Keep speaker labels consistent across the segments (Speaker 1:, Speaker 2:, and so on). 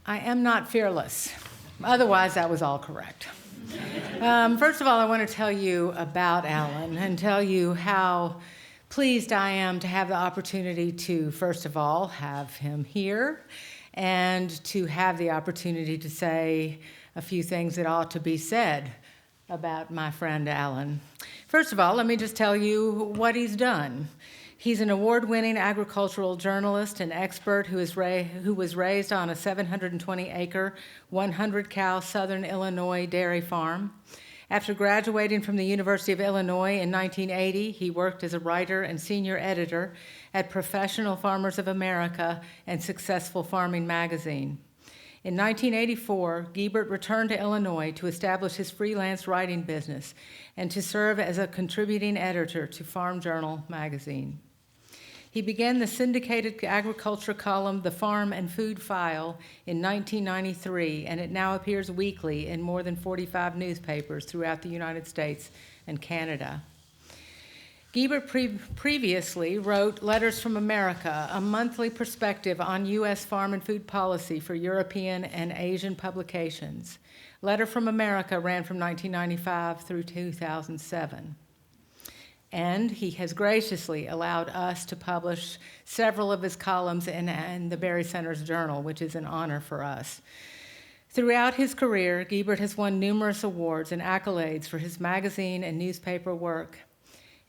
Speaker 1: I am not fearless. Otherwise, that was all correct. First of all, I want to tell you about Alan and tell you how pleased I am to have the opportunity to, first of all, have him here and to have the opportunity to say a few things that ought to be said about my friend Alan. First of all, let me just tell you what he's done. He's an award-winning agricultural journalist and expert who was raised on a 720-acre, 100-cow Southern Illinois dairy farm. After graduating from the University of Illinois in 1980, he worked as a writer and senior editor at Professional Farmers of America and Successful Farming magazine. In 1984, Guebert returned to Illinois to establish his freelance writing business and to serve as a contributing editor to Farm Journal magazine. He began the syndicated agriculture column, The Farm and Food File, in 1993, and it now appears weekly in more than 45 newspapers throughout the United States and Canada. Guebert previously wrote Letters from America, a monthly perspective on U.S. farm and food policy for European and Asian publications. Letter from America ran from 1995 through 2007. And he has graciously allowed us to publish several of his columns in the Berry Center's Journal, which is an honor for us. Throughout his career, Guebert has won numerous awards and accolades for his magazine and newspaper work.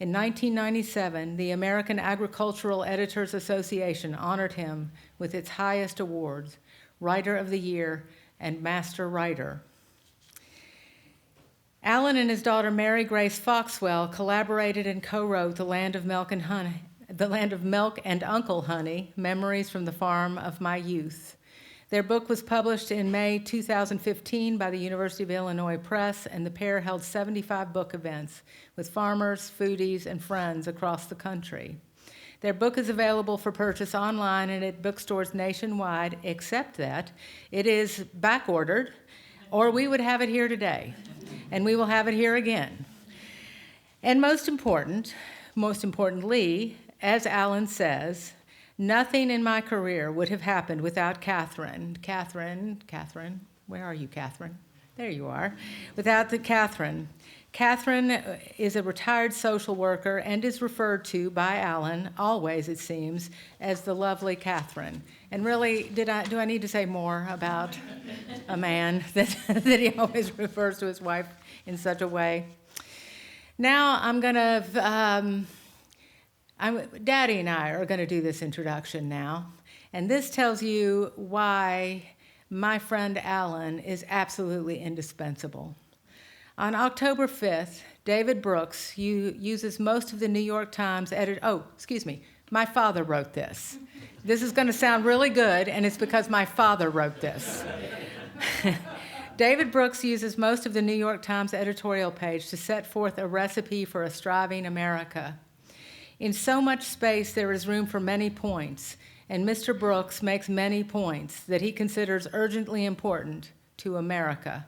Speaker 1: In 1997, the American Agricultural Editors Association honored him with its highest awards, Writer of the Year and Master Writer. Alan and his daughter Mary Grace Foxwell collaborated and co-wrote The Land of Milk and Uncle Honey, Memories from the Farm of My Youth. Their book was published in May 2015 by the University of Illinois Press, and the pair held 75 book events with farmers, foodies, and friends across the country. Their book is available for purchase online and at bookstores nationwide, except that it is back-ordered, or we would have it here today. And we will have it here again. And most importantly, as Alan says, nothing in my career would have happened without Catherine, where are you, Catherine? There you are. Without Catherine. Catherine is a retired social worker and is referred to by Alan, always it seems, as the lovely Catherine. And really, do I need to say more about a man that he always refers to his wife in such a way? Now Daddy and I are going to do this introduction now. And this tells you why my friend Alan is absolutely indispensable. On October 5th, David Brooks uses most of the New York Times my father wrote this. This is going to sound really good, and it's because my father wrote this. David Brooks uses most of the New York Times editorial page to set forth a recipe for a striving America. In so much space, there is room for many points, and Mr. Brooks makes many points that he considers urgently important to America.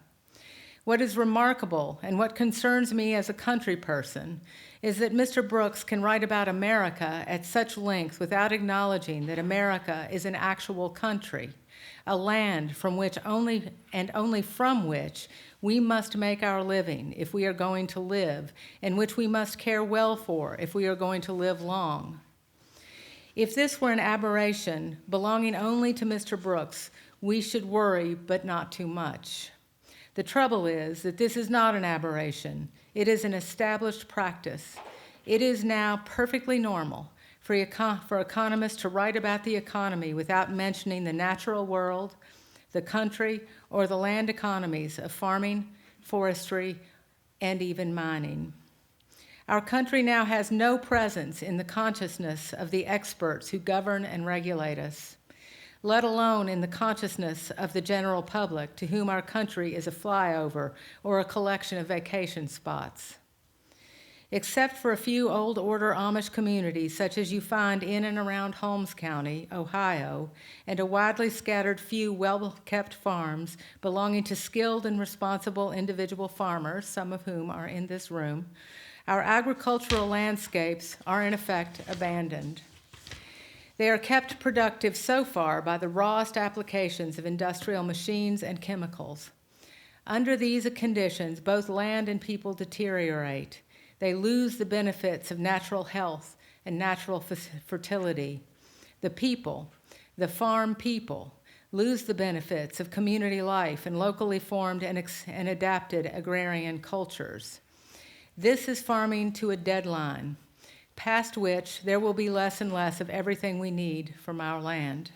Speaker 1: What is remarkable and what concerns me as a country person is that Mr. Brooks can write about America at such length without acknowledging that America is an actual country, a land from which only from which we must make our living if we are going to live, and which we must care well for if we are going to live long. If this were an aberration belonging only to Mr. Brooks, we should worry, but not too much. The trouble is that this is not an aberration. It is an established practice. It is now perfectly normal for economists to write about the economy without mentioning the natural world, the country, or the land economies of farming, forestry, and even mining. Our country now has no presence in the consciousness of the experts who govern and regulate us, let alone in the consciousness of the general public to whom our country is a flyover or a collection of vacation spots. Except for a few old order Amish communities such as you find in and around Holmes County, Ohio, and a widely scattered few well-kept farms belonging to skilled and responsible individual farmers, some of whom are in this room, our agricultural landscapes are in effect abandoned. They are kept productive so far by the rawest applications of industrial machines and chemicals. Under these conditions, both land and people deteriorate. They lose the benefits of natural health and natural fertility. The people, the farm people, lose the benefits of community life and locally formed and adapted agrarian cultures. This is farming to a deadline, past which there will be less and less of everything we need from our land.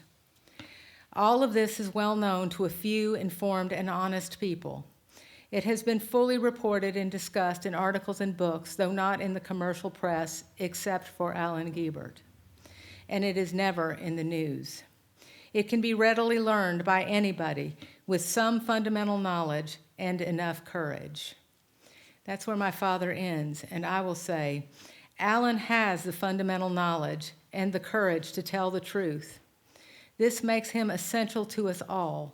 Speaker 1: All of this is well known to a few informed and honest people. It has been fully reported and discussed in articles and books, though not in the commercial press, except for Alan Guebert. And it is never in the news. It can be readily learned by anybody with some fundamental knowledge and enough courage. That's where my father ends, and I will say, Alan has the fundamental knowledge and the courage to tell the truth. This makes him essential to us all.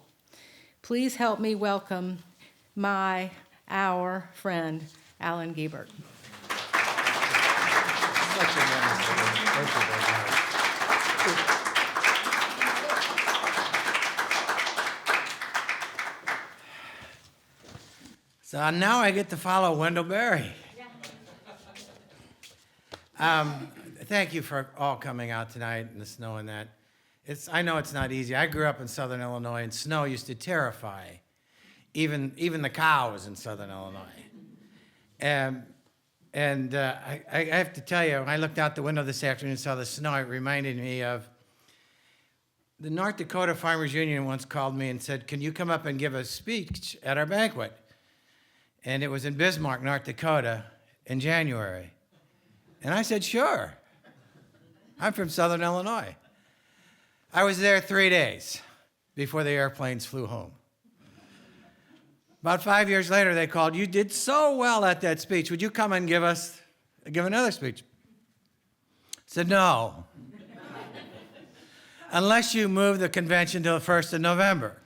Speaker 1: Please help me welcome our friend, Alan Guebert.
Speaker 2: So now I get to follow Wendell Berry. Thank you for all coming out tonight in the snow and that. I know it's not easy. I grew up in Southern Illinois, and snow used to terrify even the cows in Southern Illinois. I have to tell you, when I looked out the window this afternoon and saw the snow, it reminded me of the North Dakota Farmers Union once called me and said, "Can you come up and give a speech at our banquet?" And it was in Bismarck, North Dakota, in January. And I said, "Sure. I'm from Southern Illinois." I was there 3 days before the airplanes flew home. About 5 years later, they called, "You did so well at that speech. Would you come and give another speech?" I said, "No. Unless you move the convention to the 1st of November.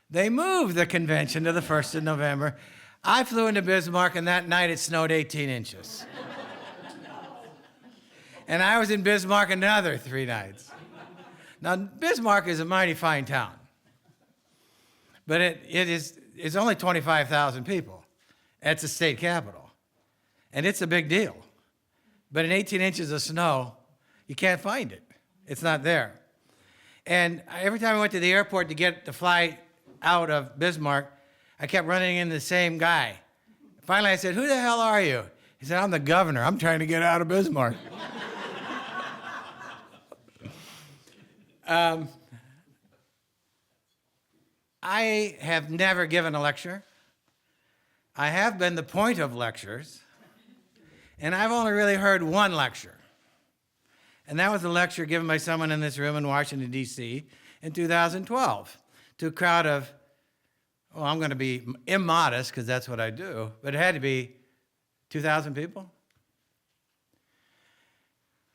Speaker 2: They moved the convention to the 1st of November. I flew into Bismarck, and that night it snowed 18 inches. And I was in Bismarck another 3 nights. Now, Bismarck is a mighty fine town, but it's only 25,000 people. It's the state capital, and it's a big deal. But in 18 inches of snow, you can't find it. It's not there. And every time I went to the airport to fly out of Bismarck, I kept running into the same guy. Finally, I said, "Who the hell are you?" He said, "I'm the governor. I'm trying to get out of Bismarck." I have never given a lecture. I have been the point of lectures, and I've only really heard one lecture. And that was a lecture given by someone in this room in Washington, D.C. in 2012 to a crowd of, I'm going to be immodest because that's what I do, but it had to be 2,000 people.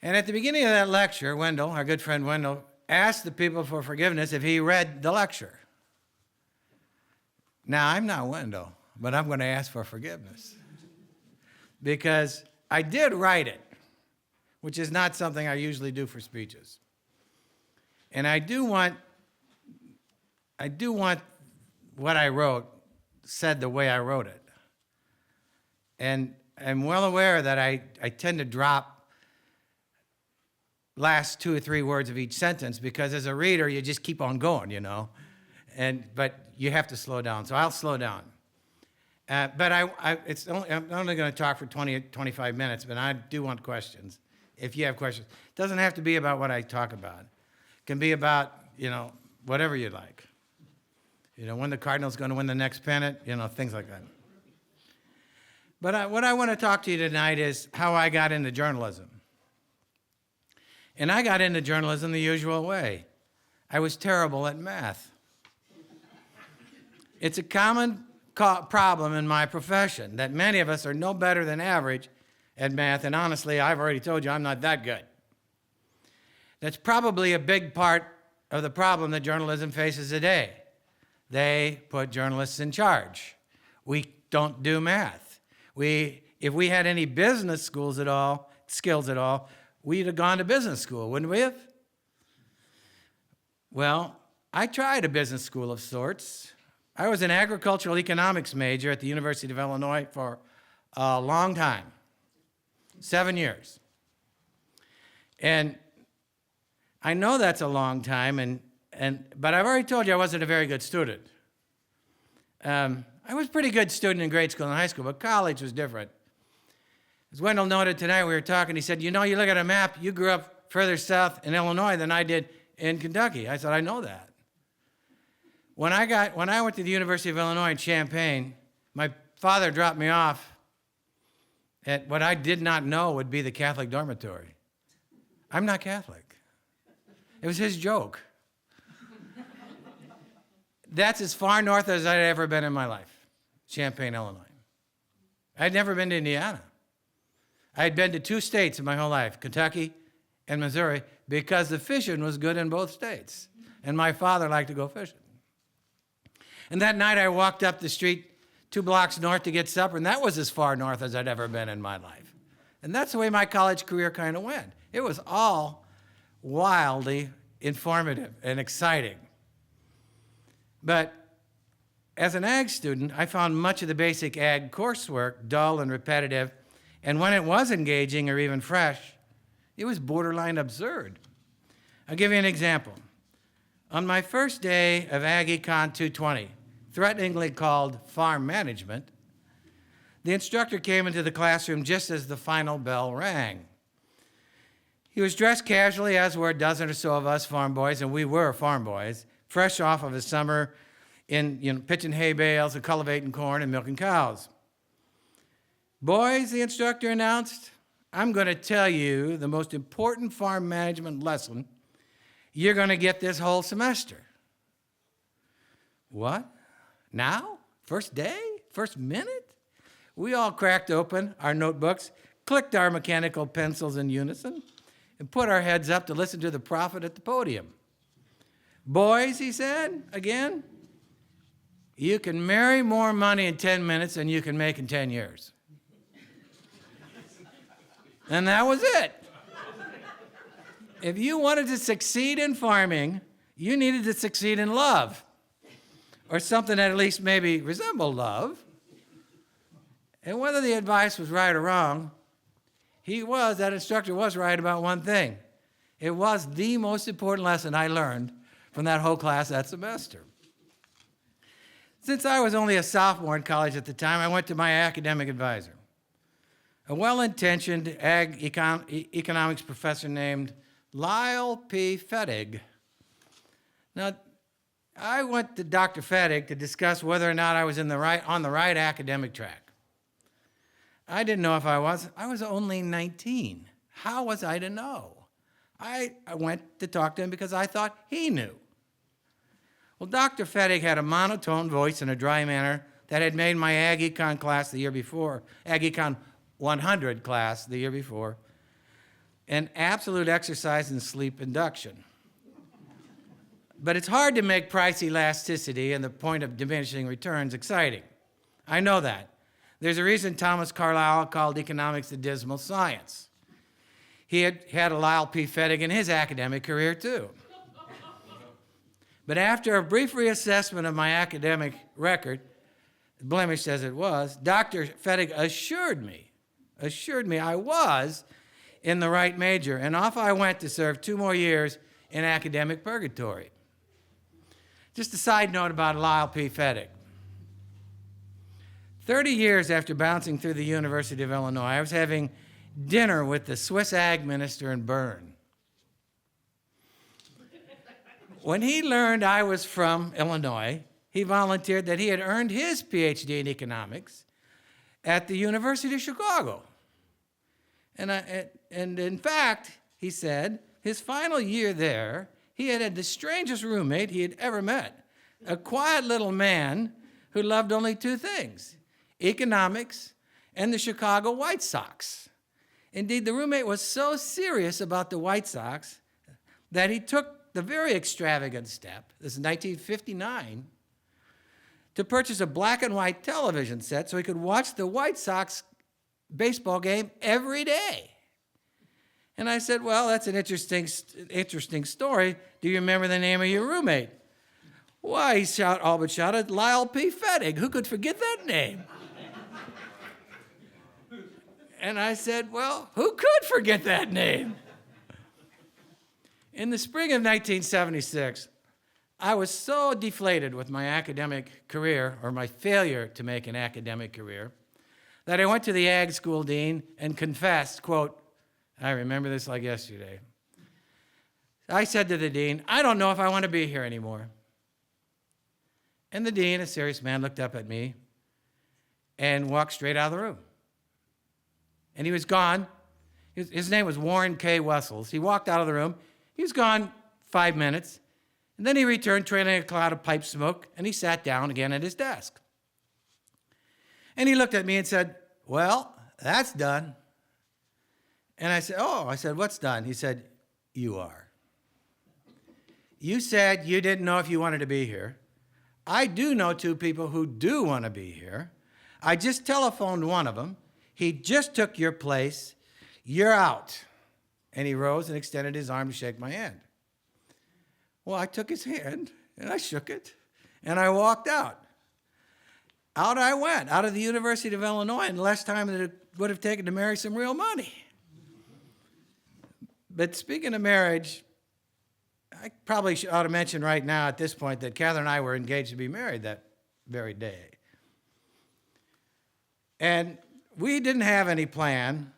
Speaker 2: And at the beginning of that lecture, Wendell, our good friend Wendell, asked the people for forgiveness if he read the lecture. Now, I'm not Wendell, but I'm going to ask for forgiveness because I did write it, which is not something I usually do for speeches. And I do want what I wrote said the way I wrote it. And I'm well aware that I tend to drop last 2 or 3 words of each sentence because as a reader, you just keep on going, but you have to slow down. So I'll slow down. But I'm only going to talk for 20, 25 minutes, but I do want questions. If you have questions, it doesn't have to be about what I talk about. It can be about, whatever you like. When the Cardinals going to win the next pennant, things like that. But what I want to talk to you tonight is how I got into journalism. And I got into journalism the usual way. I was terrible at math. It's a common problem in my profession that many of us are no better than average at math, and honestly, I've already told you I'm not that good. That's probably a big part of the problem that journalism faces today. They put journalists in charge. We don't do math. If we had any business skills at all, we'd have gone to business school, wouldn't we have? Well, I tried a business school of sorts. I was an agricultural economics major at the University of Illinois for a long time, 7 years. And I know that's a long time, but I've already told you I wasn't a very good student. I was a pretty good student in grade school and high school, but college was different. As Wendell noted tonight, we were talking, he said, you know, you look at a map, you grew up further south in Illinois than I did in Kentucky. I said, I know that. When I went to the University of Illinois in Champaign, my father dropped me off at what I did not know would be the Catholic dormitory. I'm not Catholic. It was his joke. That's as far north as I'd ever been in my life, Champaign, Illinois. I'd never been to Indiana. I'd been to 2 states in my whole life, Kentucky and Missouri, because the fishing was good in both states. And my father liked to go fishing. And that night I walked up the street 2 blocks north to get supper, and that was as far north as I'd ever been in my life. And that's the way my college career kind of went. It was all wildly informative and exciting. But as an ag student, I found much of the basic ag coursework dull and repetitive, and when it was engaging or even fresh, it was borderline absurd. I'll give you an example. On my first day of Ag Econ 220, threateningly called farm management, the instructor came into the classroom just as the final bell rang. He was dressed casually, as were a dozen or so of us farm boys, and we were farm boys, fresh off of a summer in pitching hay bales and cultivating corn and milking cows. Boys, the instructor announced, I'm going to tell you the most important farm management lesson you're going to get this whole semester. What? Now? First day? First minute? We all cracked open our notebooks, clicked our mechanical pencils in unison, and put our heads up to listen to the prophet at the podium. Boys, he said, again, you can marry more money in 10 minutes than you can make in 10 years. And that was it. If you wanted to succeed in farming, you needed to succeed in love, or something that at least maybe resembled love. And whether the advice was right or wrong, that instructor was right about one thing. It was the most important lesson I learned from that whole class that semester. Since I was only a sophomore in college at the time, I went to my academic advisor, a well-intentioned economics professor named Lyle P. Fettig. Now, I went to Dr. Fettig to discuss whether or not I was on the right academic track. I didn't know if I was. I was only 19. How was I to know? I went to talk to him because I thought he knew. Well, Dr. Fettig had a monotone voice and a dry manner that had made my Ag Econ class the year before, Ag Econ 100 class the year before, an absolute exercise in sleep induction. But it's hard to make price elasticity and the point of diminishing returns exciting. I know that. There's a reason Thomas Carlyle called economics the dismal science. He had a Lyle P. Fettig in his academic career, too. But after a brief reassessment of my academic record, blemished as it was, Dr. Fettig assured me I was in the right major, and off I went to serve 2 more years in academic purgatory. Just a side note about Lyle P. Fettig. 30 years after bouncing through the University of Illinois, I was having dinner with the Swiss ag minister in Bern. When he learned I was from Illinois, he volunteered that he had earned his PhD in economics at the University of Chicago. And in fact, he said, his final year there, he had the strangest roommate he had ever met, a quiet little man who loved only 2 things, economics and the Chicago White Sox. Indeed, the roommate was so serious about the White Sox that he took the very extravagant step, this is 1959, to purchase a black and white television set so he could watch the White Sox baseball game every day. And I said, well, that's an interesting story. Do you remember the name of your roommate? Why, he all but shouted, Lyle P. Fettig. Who could forget that name? And I said, well, who could forget that name? In the spring of 1976, I was so deflated with my academic career, or my failure to make an academic career, that I went to the ag school dean and confessed, quote, I remember this like yesterday. I said to the dean, I don't know if I want to be here anymore. And the dean, a serious man, looked up at me and walked straight out of the room. And he was gone. His name was Warren K. Wessels. He walked out of the room. He was gone 5 minutes. And then he returned trailing a cloud of pipe smoke, and he sat down again at his desk. And he looked at me and said, well, that's done. And I said, oh, what's done? He said, you are. You said you didn't know if you wanted to be here. I do know 2 people who do want to be here. I just telephoned one of them. He just took your place. You're out. And he rose and extended his arm to shake my hand. Well, I took his hand, and I shook it, and I walked out. Out I went, out of the University of Illinois, in less time than it would have taken to marry some real money. But speaking of marriage, I probably ought to mention right now at this point that Catherine and I were engaged to be married that very day. And we didn't have any plan,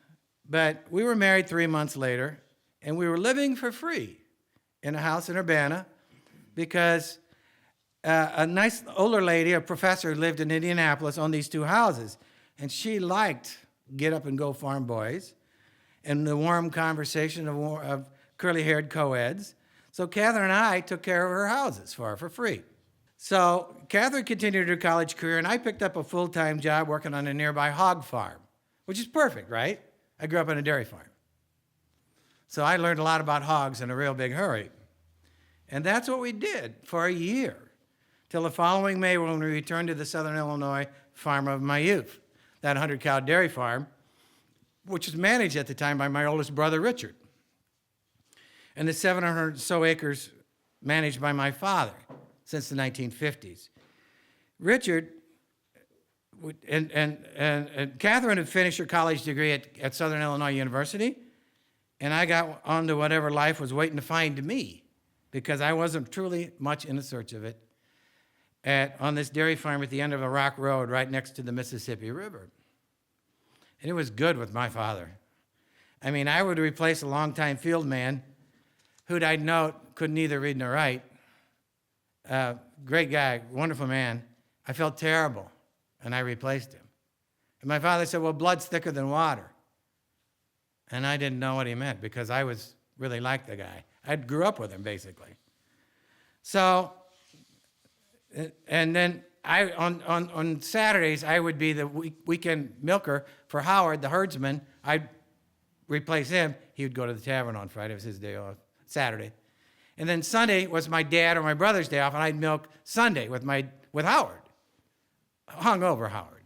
Speaker 2: but we were married 3 months later, and we were living for free in a house in Urbana because a nice older lady, a professor who lived in Indianapolis, owned these 2 houses. And she liked Get Up and Go Farm Boys and the warm conversation of curly-haired co-eds. So Catherine and I took care of her houses for her for free. So Catherine continued her college career, and I picked up a full-time job working on a nearby hog farm, which is perfect, right? I grew up on a dairy farm. So I learned a lot about hogs in a real big hurry. And that's what we did for a year, till the following May when we returned to the Southern Illinois farm of my youth, that 100-cow dairy farm, which was managed at the time by my oldest brother, Richard, and the 700 or so acres managed by my father since the 1950s. Richard and Catherine had finished her college degree at Southern Illinois University, and I got on to whatever life was waiting to find me, because I wasn't truly much in the search of it, on this dairy farm at the end of a rock road right next to the Mississippi River. And it was good with my father. I mean, I would replace a longtime field man who'd I'd note could neither read nor write. Great guy, wonderful man. I felt terrible, and I replaced him. And my father said, well, blood's thicker than water. And I didn't know what he meant, because I was really like the guy. I grew up with him, basically. So, and then on Saturdays, I would be the weekend milker for Howard, the herdsman. I'd replace him. He would go to the tavern on Friday. It was his day off, Saturday. And then Sunday was my dad or my brother's day off, and I'd milk Sunday with Howard, hungover Howard.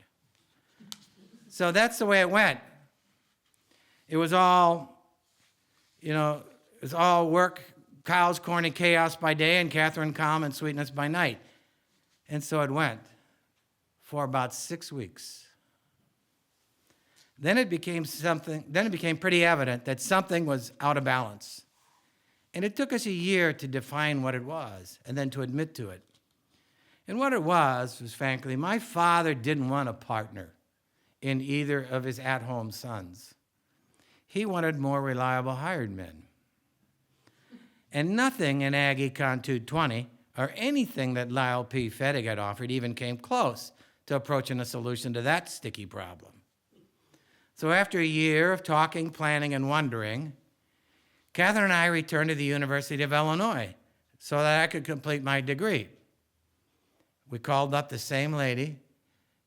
Speaker 2: So that's the way it went. It was all, work, cows, corn, and chaos by day, and Catherine calm and sweetness by night. And so it went for about 6 weeks. Then it became pretty evident that something was out of balance. And it took us a year to define what it was and then to admit to it. And what it was, frankly, my father didn't want a partner in either of his at-home sons. He wanted more reliable hired men. And nothing in Ag Econ 220 or anything that Lyle P. Fettig had offered even came close to approaching a solution to that sticky problem. So after a year of talking, planning, and wondering, Catherine and I returned to the University of Illinois so that I could complete my degree. We called up the same lady.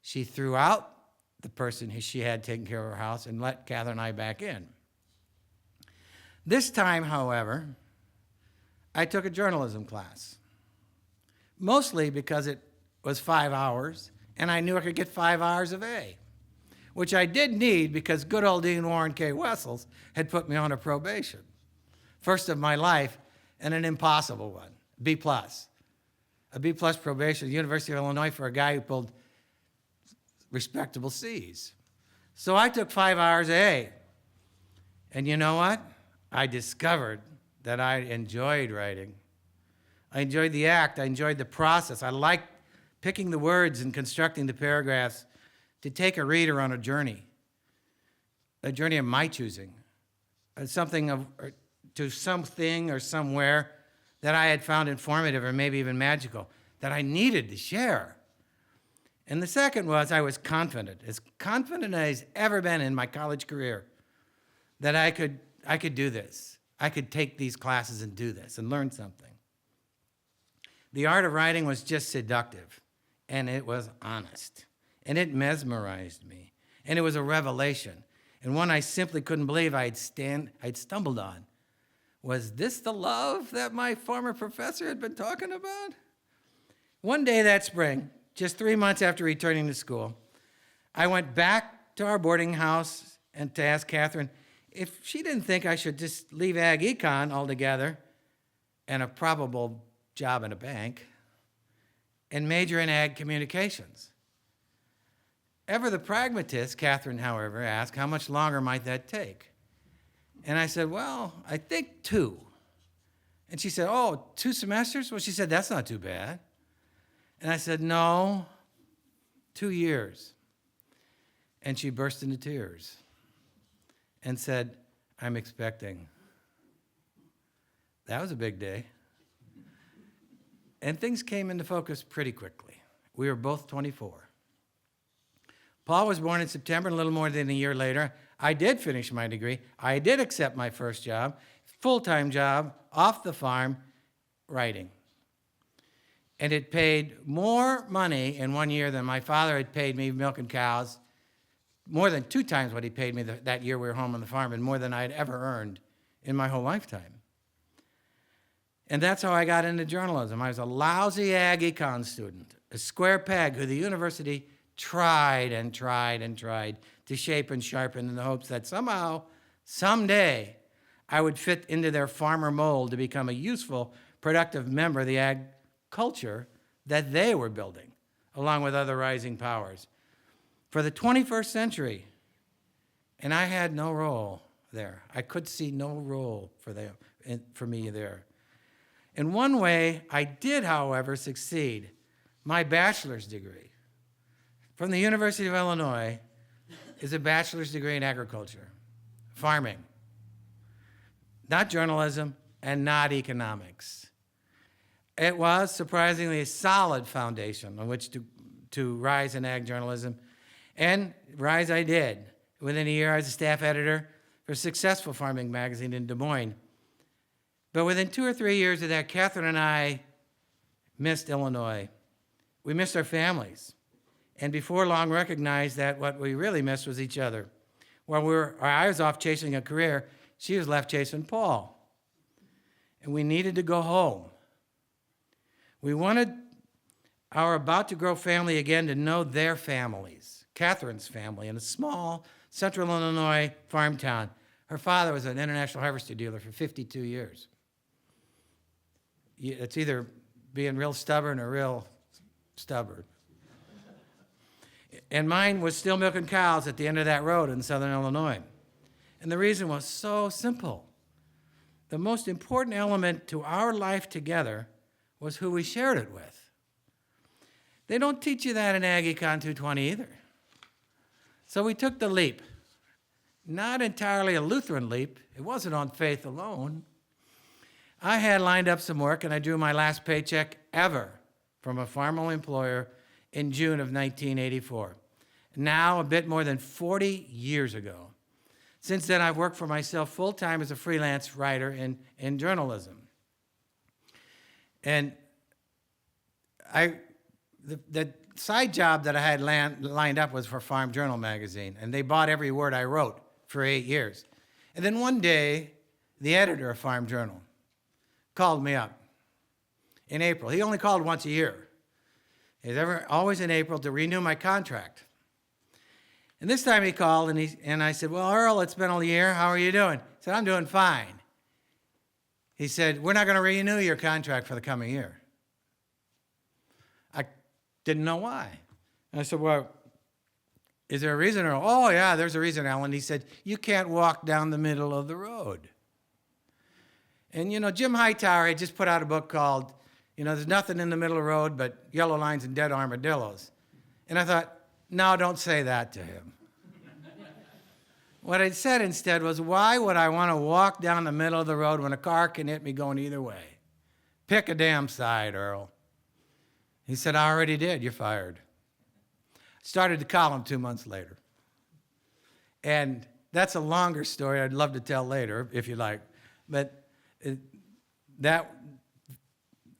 Speaker 2: She threw out the person she had taken care of her house and let Catherine and I back in. This time, however, I took a journalism class, mostly because it was 5 hours, and I knew I could get 5 hours of A. which I did need because good old Dean Warren K. Wessels had put me on a probation. First of my life, and an impossible one, B+. A B+ probation at the University of Illinois for a guy who pulled respectable C's. So I took 5 hours A. And you know what? I discovered that I enjoyed writing. I enjoyed the act. I enjoyed the process. I liked picking the words and constructing the paragraphs to take a reader on a journey of my choosing, to something or somewhere that I had found informative or maybe even magical that I needed to share. And the second was I was confident as I've ever been in my college career, that I could do this. I could take these classes and do this and learn something. The art of writing was just seductive, and it was honest, and it mesmerized me, and it was a revelation, and one I simply couldn't believe I'd stumbled on. Was this the love that my former professor had been talking about? One day that spring, just 3 months after returning to school, I went back to our boarding house and to ask Catherine if she didn't think I should just leave Ag Econ altogether and a probable job in a bank and major in Ag Communications. Ever the pragmatist, Catherine, however, asked, how much longer might that take? And I said, well, I think 2. And she said, oh, 2 semesters? Well, she said, that's not too bad. And I said, no, 2 years. And she burst into tears and said, I'm expecting. That was a big day. And things came into focus pretty quickly. We were both 24. Paul was born in September, and a little more than a year later, I did finish my degree. I did accept my first job, full-time job, off the farm, writing. And it paid more money in 1 year than my father had paid me milking cows, more than 2 times what he paid me that year we were home on the farm, and more than I had ever earned in my whole lifetime. And that's how I got into journalism. I was a lousy Ag Econ student, a square peg who the university tried and tried and tried to shape and sharpen in the hopes that somehow, someday, I would fit into their farmer mold to become a useful, productive member of the ag culture that they were building, along with other rising powers, for the 21st century. And I had no role there. I could see no role for me there. In one way, I did, however, succeed. My bachelor's degree from the University of Illinois is a bachelor's degree in agriculture, farming, not journalism and not economics. It was surprisingly a solid foundation on which to rise in ag journalism, and rise I did. Within a year, I was a staff editor for a successful farming magazine in Des Moines. But within 2 or 3 years of that, Catherine and I missed Illinois. We missed our families. And before long recognized that what we really missed was each other. While I was off chasing a career, she was left chasing Paul. And we needed to go home. We wanted our about-to-grow family again to know their families. Catherine's family in a small central Illinois farm town. Her father was an international harvester dealer for 52 years. It's either being real stubborn or real stubborn. And mine was still milking cows at the end of that road in southern Illinois. And the reason was so simple. The most important element to our life together was who we shared it with. They don't teach you that in Ag Econ 220 either. So we took the leap. Not entirely a Lutheran leap. It wasn't on faith alone. I had lined up some work, and I drew my last paycheck ever from a formal employer in June of 1984. Now, a bit more than 40 years ago. Since then, I've worked for myself full-time as a freelance writer in journalism. And the side job that I had lined up was for Farm Journal magazine, and they bought every word I wrote for 8 years. And then one day, the editor of Farm Journal called me up in April. He only called once a year. He's always in April to renew my contract. And this time he called, and I said, well, Earl, it's been a year. How are you doing? He said, I'm doing fine. He said, we're not going to renew your contract for the coming year. I didn't know why. And I said, well, is there a reason? Or, oh, yeah, there's a reason, Alan. He said, you can't walk down the middle of the road. And, Jim Hightower had just put out a book called, There's Nothing in the Middle of the Road But Yellow Lines and Dead Armadillos. And I thought, no, don't say that to him. What I said instead was, why would I want to walk down the middle of the road when a car can hit me going either way? Pick a damn side, Earl. He said, I already did. You're fired. Started to call him 2 months later. And that's a longer story I'd love to tell later, if you like. But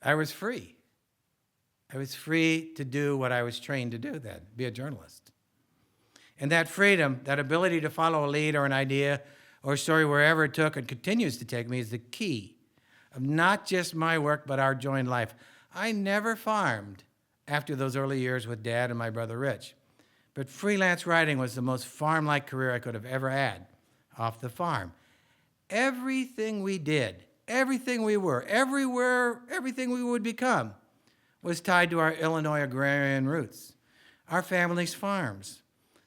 Speaker 2: I was free. I was free to do what I was trained to do then, be a journalist. And that freedom, that ability to follow a lead or an idea or a story wherever it took and continues to take me is the key of not just my work, but our joint life. I never farmed after those early years with Dad and my brother Rich. But freelance writing was the most farm-like career I could have ever had off the farm. Everything we did, everything we were, everywhere, everything we would become was tied to our Illinois agrarian roots. Our family's farms,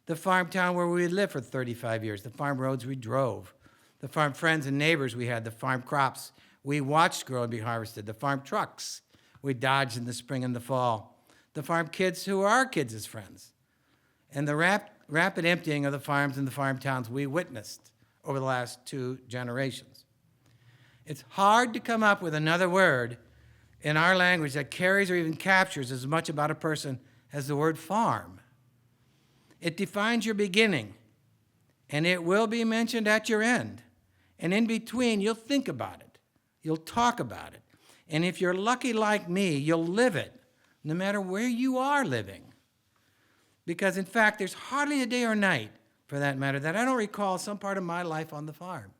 Speaker 2: the farm town where we had lived for 35 years, the farm roads we drove, the farm friends and neighbors we had, the farm crops we watched grow and be harvested, the farm trucks we dodged in the spring and the fall, the farm kids who were our kids' friends, and the rapid emptying of the farms and the farm towns we witnessed over the last 2 generations. It's hard to come up with another word in our language that carries or even captures as much about a person as the word farm. It defines your beginning, and it will be mentioned at your end. And in between, you'll think about it. You'll talk about it. And if you're lucky like me, you'll live it, no matter where you are living. Because, in fact, there's hardly a day or night, for that matter, that I don't recall some part of my life on the farm.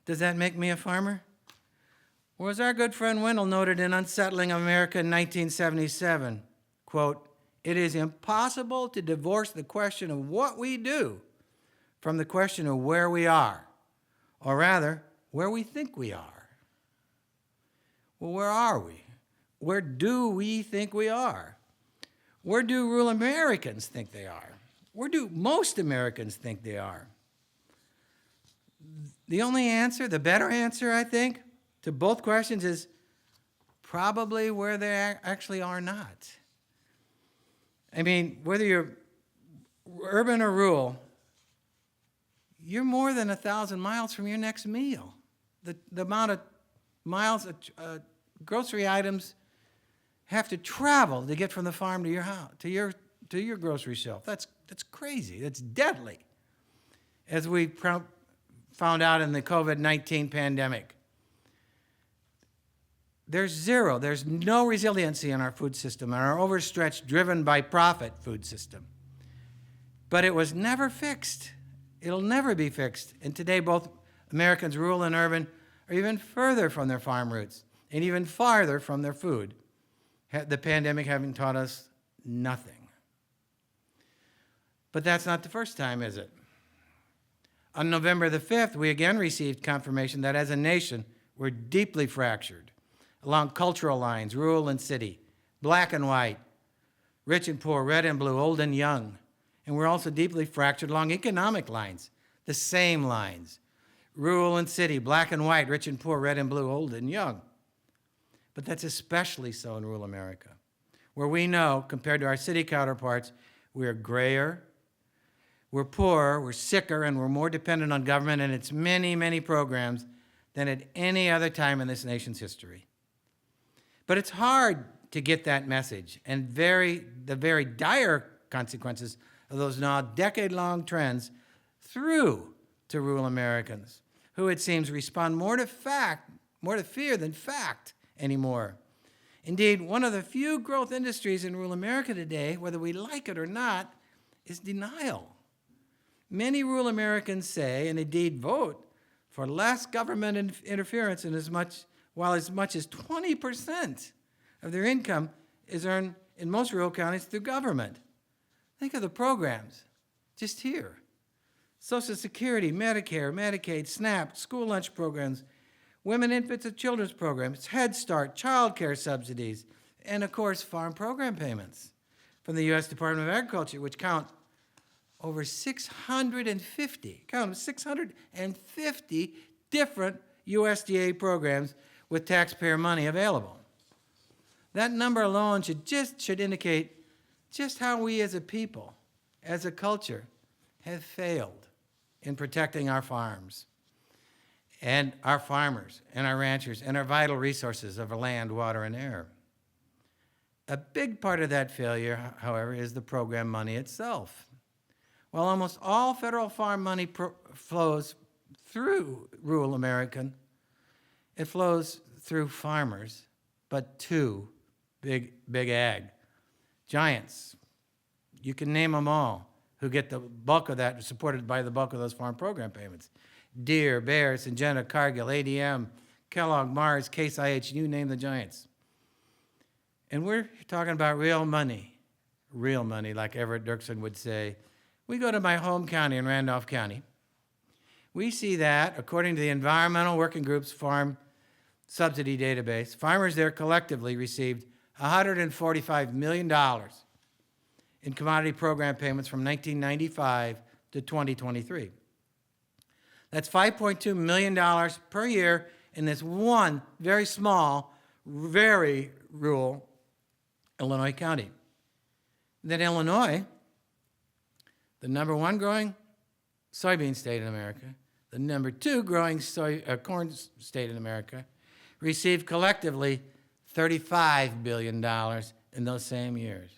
Speaker 2: Does that make me a farmer? Or as our good friend Wendell noted in Unsettling America in 1977, quote, it is impossible to divorce the question of what we do from the question of where we are, or rather, where we think we are. Well, where are we? Where do we think we are? Where do rural Americans think they are? Where do most Americans think they are? The only answer, the better answer, I think, to both questions is probably where they actually are not. I mean, whether you're urban or rural, you're more than 1,000 miles from your next meal. The amount of miles grocery items have to travel to get from the farm to your house, to your grocery shelf. That's crazy. That's deadly. As we found out in the COVID-19 pandemic, there's no resiliency in our food system, and our overstretched, driven by profit food system. But it was never fixed. It'll never be fixed. And today, both Americans, rural and urban, are even further from their farm roots and even farther from their food. The pandemic having taught us nothing. But that's not the first time, is it? On November the 5th, we again received confirmation that as a nation, we're deeply fractured along cultural lines, rural and city, black and white, rich and poor, red and blue, old and young. And we're also deeply fractured along economic lines, the same lines, rural and city, black and white, rich and poor, red and blue, old and young. But that's especially so in rural America, where we know, compared to our city counterparts, we're grayer, we're poorer, we're sicker, and we're more dependent on government and its many, many programs than at any other time in this nation's history. But it's hard to get that message, and the very dire consequences of those now decade-long trends through to rural Americans, who it seems respond more to fear than fact anymore. Indeed, one of the few growth industries in rural America today, whether we like it or not, is denial. Many rural Americans say, and indeed vote, for less government interference while as much as 20% of their income is earned in most rural counties through government. Think of the programs just here. Social Security, Medicare, Medicaid, SNAP, school lunch programs, women, infants, and children's programs, Head Start, child care subsidies, and of course, farm program payments from the U.S. Department of Agriculture, which count over 650 different USDA programs with taxpayer money available. That number alone should indicate just how we as a people, as a culture, have failed in protecting our farms and our farmers and our ranchers and our vital resources of land, water, and air. A big part of that failure, however, is the program money itself. While almost all federal farm money flows through rural America, it flows through farmers, but two big ag giants. You can name them all, who get the bulk of that, supported by the bulk of those farm program payments. Deere, Bayer, Syngenta, Cargill, ADM, Kellogg, Mars, Case IH, you name the giants. And we're talking about real money, like Everett Dirksen would say. We go to my home county in Randolph County. We see that, according to the Environmental Working Group's farm subsidy database, farmers there collectively received $145 million in commodity program payments from 1995 to 2023. That's $5.2 million per year in this one very small, very rural Illinois county. Then Illinois, the number one growing soybean state in America, the number two growing corn state in America, received collectively $35 billion in those same years.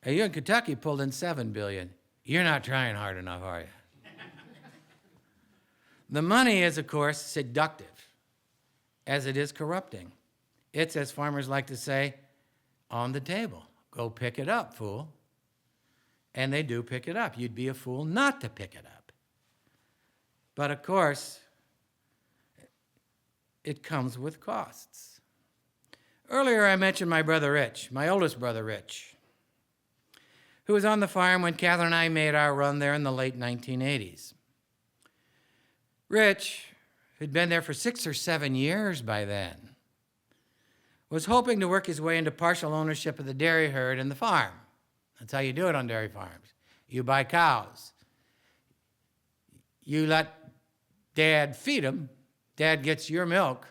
Speaker 2: And you in Kentucky pulled in $7 billion. You're not trying hard enough, are you? The money is, of course, seductive, as it is corrupting. It's, as farmers like to say, on the table. Go pick it up, fool. And they do pick it up. You'd be a fool not to pick it up. But, of course, it comes with costs. Earlier, I mentioned my brother Rich, my oldest brother Rich, who was on the farm when Catherine and I made our run there in the late 1980s. Rich, who'd been there for 6 or 7 years by then, was hoping to work his way into partial ownership of the dairy herd and the farm. That's how you do it on dairy farms. You buy cows. You let Dad feed them. Dad gets your milk,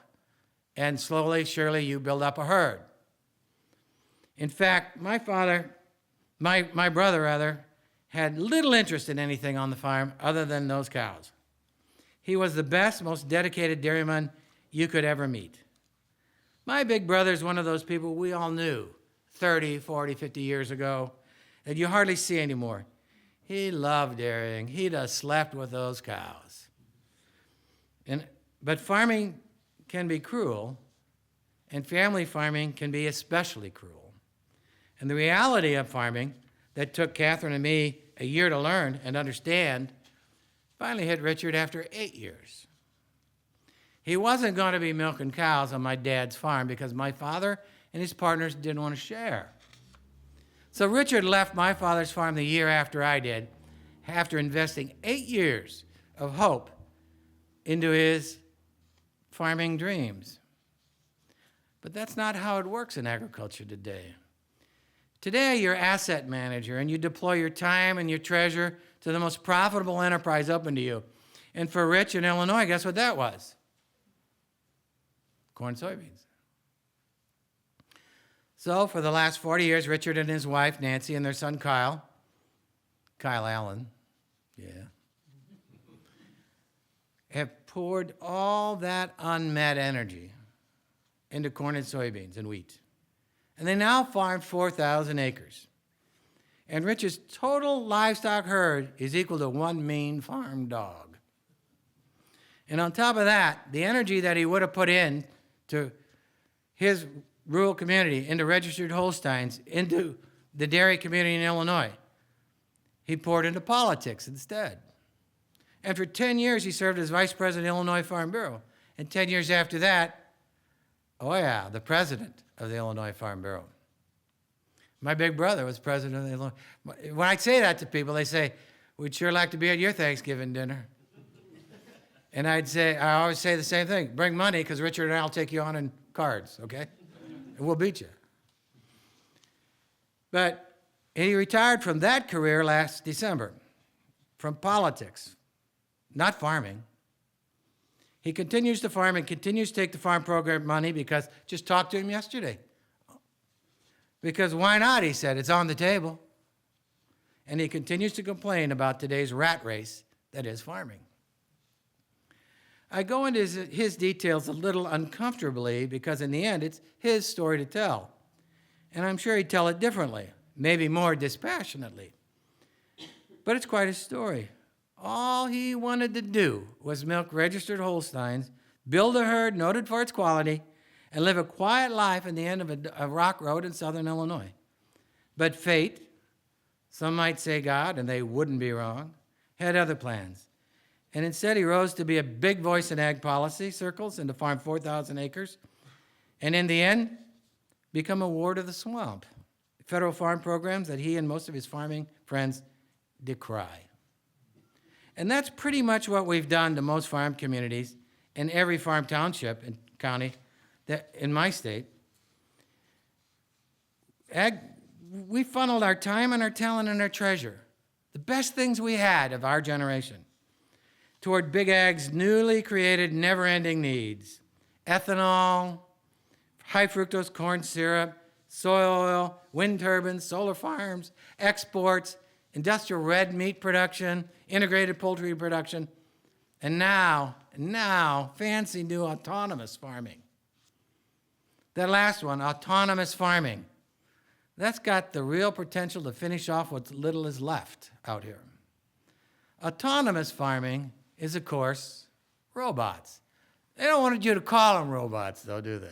Speaker 2: and slowly, surely, you build up a herd. In fact, my brother, had little interest in anything on the farm other than those cows. He was the best, most dedicated dairyman you could ever meet. My big brother's one of those people we all knew 30, 40, 50 years ago that you hardly see anymore. He loved dairying. He just slept with those cows. But farming can be cruel, and family farming can be especially cruel. And the reality of farming that took Catherine and me a year to learn and understand finally hit Richard after 8 years. He wasn't going to be milking cows on my dad's farm because my father and his partners didn't want to share. So Richard left my father's farm the year after I did, after investing 8 years of hope into his farming dreams. But that's not how it works in agriculture today. Today, you're asset manager, and you deploy your time and your treasure to the most profitable enterprise open to you. And for Rich in Illinois, guess what that was? Corn, soybeans. So for the last 40 years, Richard and his wife, Nancy, and their son, Kyle Allen, have poured all that unmet energy into corn and soybeans and wheat. And they now farm 4,000 acres. And Rich's total livestock herd is equal to one mean farm dog. And on top of that, the energy that he would have put in to his rural community, into registered Holsteins, into the dairy community in Illinois, he poured into politics instead. And for 10 years, he served as vice president of the Illinois Farm Bureau. And 10 years after that, the president of the Illinois Farm Bureau. My big brother was president of the Illinois. When I say that to people, they say, we'd sure like to be at your Thanksgiving dinner. And I always say the same thing. Bring money, because Richard and I will take you on in cards, okay? And we'll beat you. But he retired from that career last December, from politics, not farming. He continues to farm and continues to take the farm program money because, just talked to him yesterday. Because why not, he said, it's on the table. And he continues to complain about today's rat race that is farming. I go into his details a little uncomfortably because in the end, it's his story to tell. And I'm sure he'd tell it differently, maybe more dispassionately. But it's quite a story. All he wanted to do was milk registered Holsteins, build a herd noted for its quality, and live a quiet life in the end of a rock road in southern Illinois. But fate, some might say God, and they wouldn't be wrong, had other plans. And instead, he rose to be a big voice in ag policy circles and to farm 4,000 acres. And in the end, become a ward of the swamp. Federal farm programs that he and most of his farming friends decry. And that's pretty much what we've done to most farm communities in every farm township and county that in my state. We funneled our time and our talent and our treasure, the best things we had of our generation, toward Big Ag's newly created never-ending needs: ethanol, high fructose corn syrup, soy oil, wind turbines, solar farms, exports, industrial red meat production, integrated poultry production, and now, fancy new autonomous farming. That last one, autonomous farming, that's got the real potential to finish off what little is left out here. Autonomous farming is, of course, robots. They don't want you to call them robots, though, do they?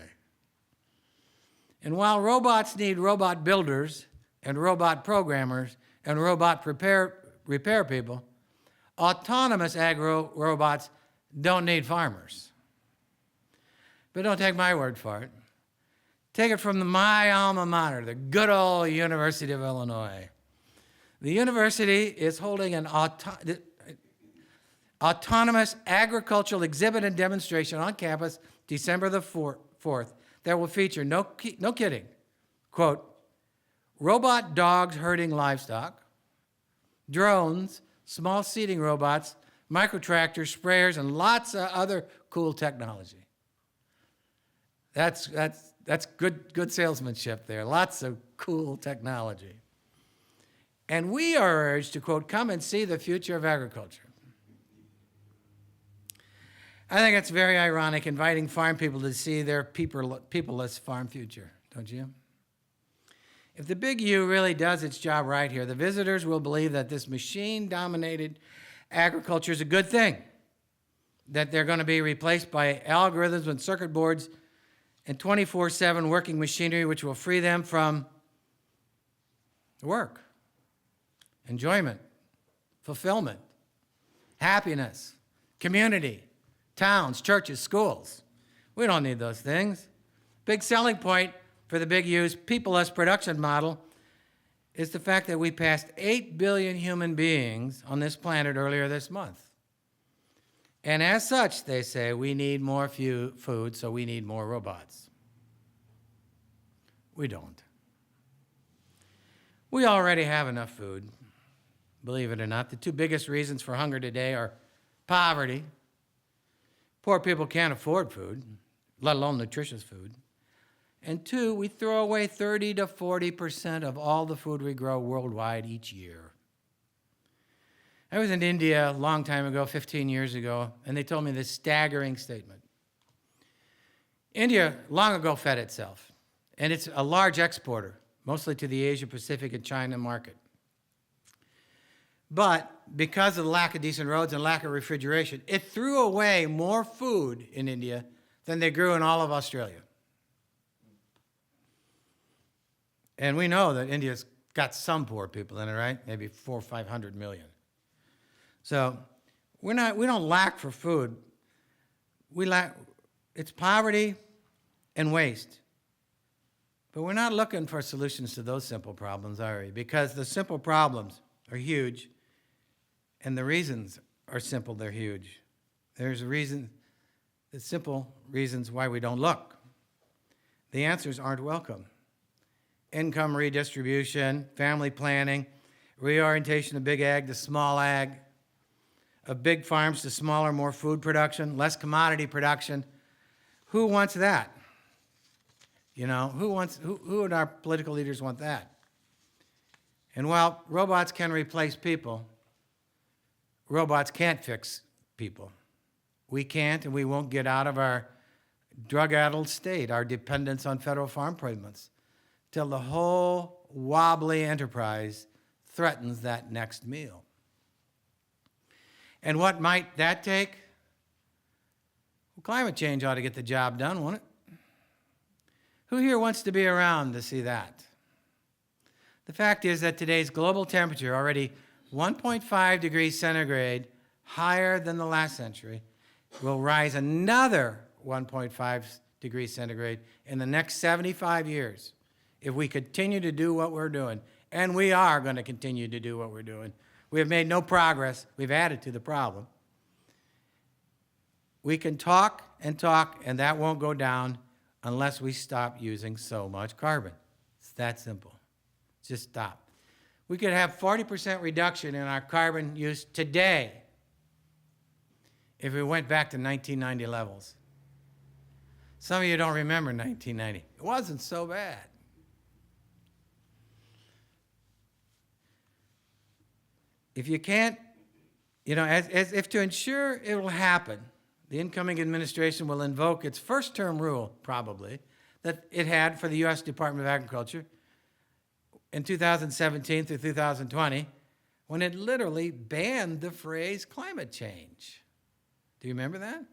Speaker 2: And while robots need robot builders and robot programmers and robot repair people, autonomous robots don't need farmers. But don't take my word for it. Take it from my alma mater, the good old University of Illinois. The university is holding an autonomous agricultural exhibit and demonstration on campus December the 4th that will feature, no kidding, quote, robot dogs herding livestock, drones, small seeding robots, micro-tractors, sprayers, and lots of other cool technology. That's good salesmanship there, lots of cool technology. And we are urged to, quote, come and see the future of agriculture. I think it's very ironic inviting farm people to see their peopleless farm future, don't you? If the Big U really does its job right here, the visitors will believe that this machine-dominated agriculture is a good thing, that they're going to be replaced by algorithms and circuit boards and 24/7 working machinery, which will free them from work, enjoyment, fulfillment, happiness, community, towns, churches, schools. We don't need those things. Big selling point for the Big U's peopleless production model is the fact that we passed 8 billion human beings on this planet earlier this month. And as such, they say, we need more food, so we need more robots. We don't. We already have enough food, believe it or not. The two biggest reasons for hunger today are poverty. Poor people can't afford food, let alone nutritious food. And two, we throw away 30 to 40% of all the food we grow worldwide each year. I was in India a long time ago, 15 years ago, and they told me this staggering statement. India long ago fed itself, and it's a large exporter, mostly to the Asia Pacific and China market. But because of the lack of decent roads and lack of refrigeration, it threw away more food in India than they grew in all of Australia. And we know that India's got some poor people in it, right? Maybe 400 or 500 million. So we don't lack for food. It's poverty and waste. But we're not looking for solutions to those simple problems, are we? Because the simple problems are huge, and the reasons are simple, they're huge. There's a reason, the simple reasons why we don't look. The answers aren't welcome. Income redistribution, family planning, reorientation of big ag to small ag, of big farms to smaller, more food production, less commodity production. Who wants that? You know, who in our political leaders want that? And while robots can replace people, robots can't fix people. We can't and we won't get out of our drug-addled state, our dependence on federal farm payments, till the whole wobbly enterprise threatens that next meal. And what might that take? Well, climate change ought to get the job done, won't it? Who here wants to be around to see that? The fact is that today's global temperature, already 1.5 degrees centigrade higher than the last century, will rise another 1.5 degrees centigrade in the next 75 years if we continue to do what we're doing. And we are going to continue to do what we're doing. We have made no progress. We've added to the problem. We can talk, and that won't go down unless we stop using so much carbon. It's that simple. Just stop. We could have 40% reduction in our carbon use today if we went back to 1990 levels. Some of you don't remember 1990. It wasn't so bad. If you can't, you know, as if to ensure it will happen, the incoming administration will invoke its first-term rule, probably, that it had for the U.S. Department of Agriculture in 2017 through 2020, when it literally banned the phrase climate change. Do you remember that?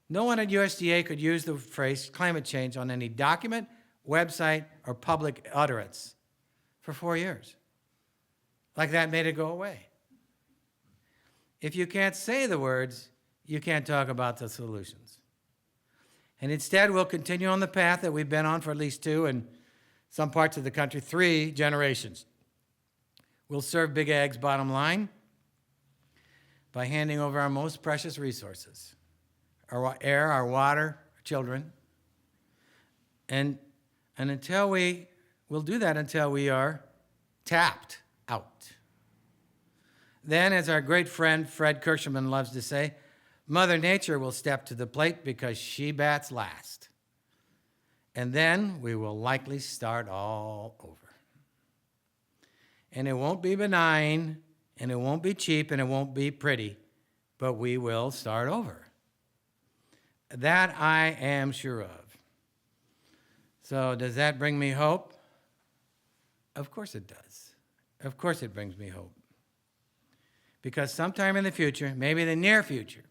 Speaker 2: No one at USDA could use the phrase climate change on any document, website, or public utterance for 4 years. Like that made it go away. If you can't say the words, you can't talk about the solutions. And instead, we'll continue on the path that we've been on for at least 2, and some parts of the country, 3 generations. We'll serve Big Ag's bottom line by handing over our most precious resources, our air, our water, our children. And until we'll do that until we are tapped out. Then, as our great friend Fred Kirschman loves to say, Mother Nature will step to the plate because she bats last. And then we will likely start all over. And it won't be benign, and it won't be cheap, and it won't be pretty, but we will start over. That I am sure of. So does that bring me hope? Of course it does. Of course it brings me hope. Because sometime in the future, maybe the near future,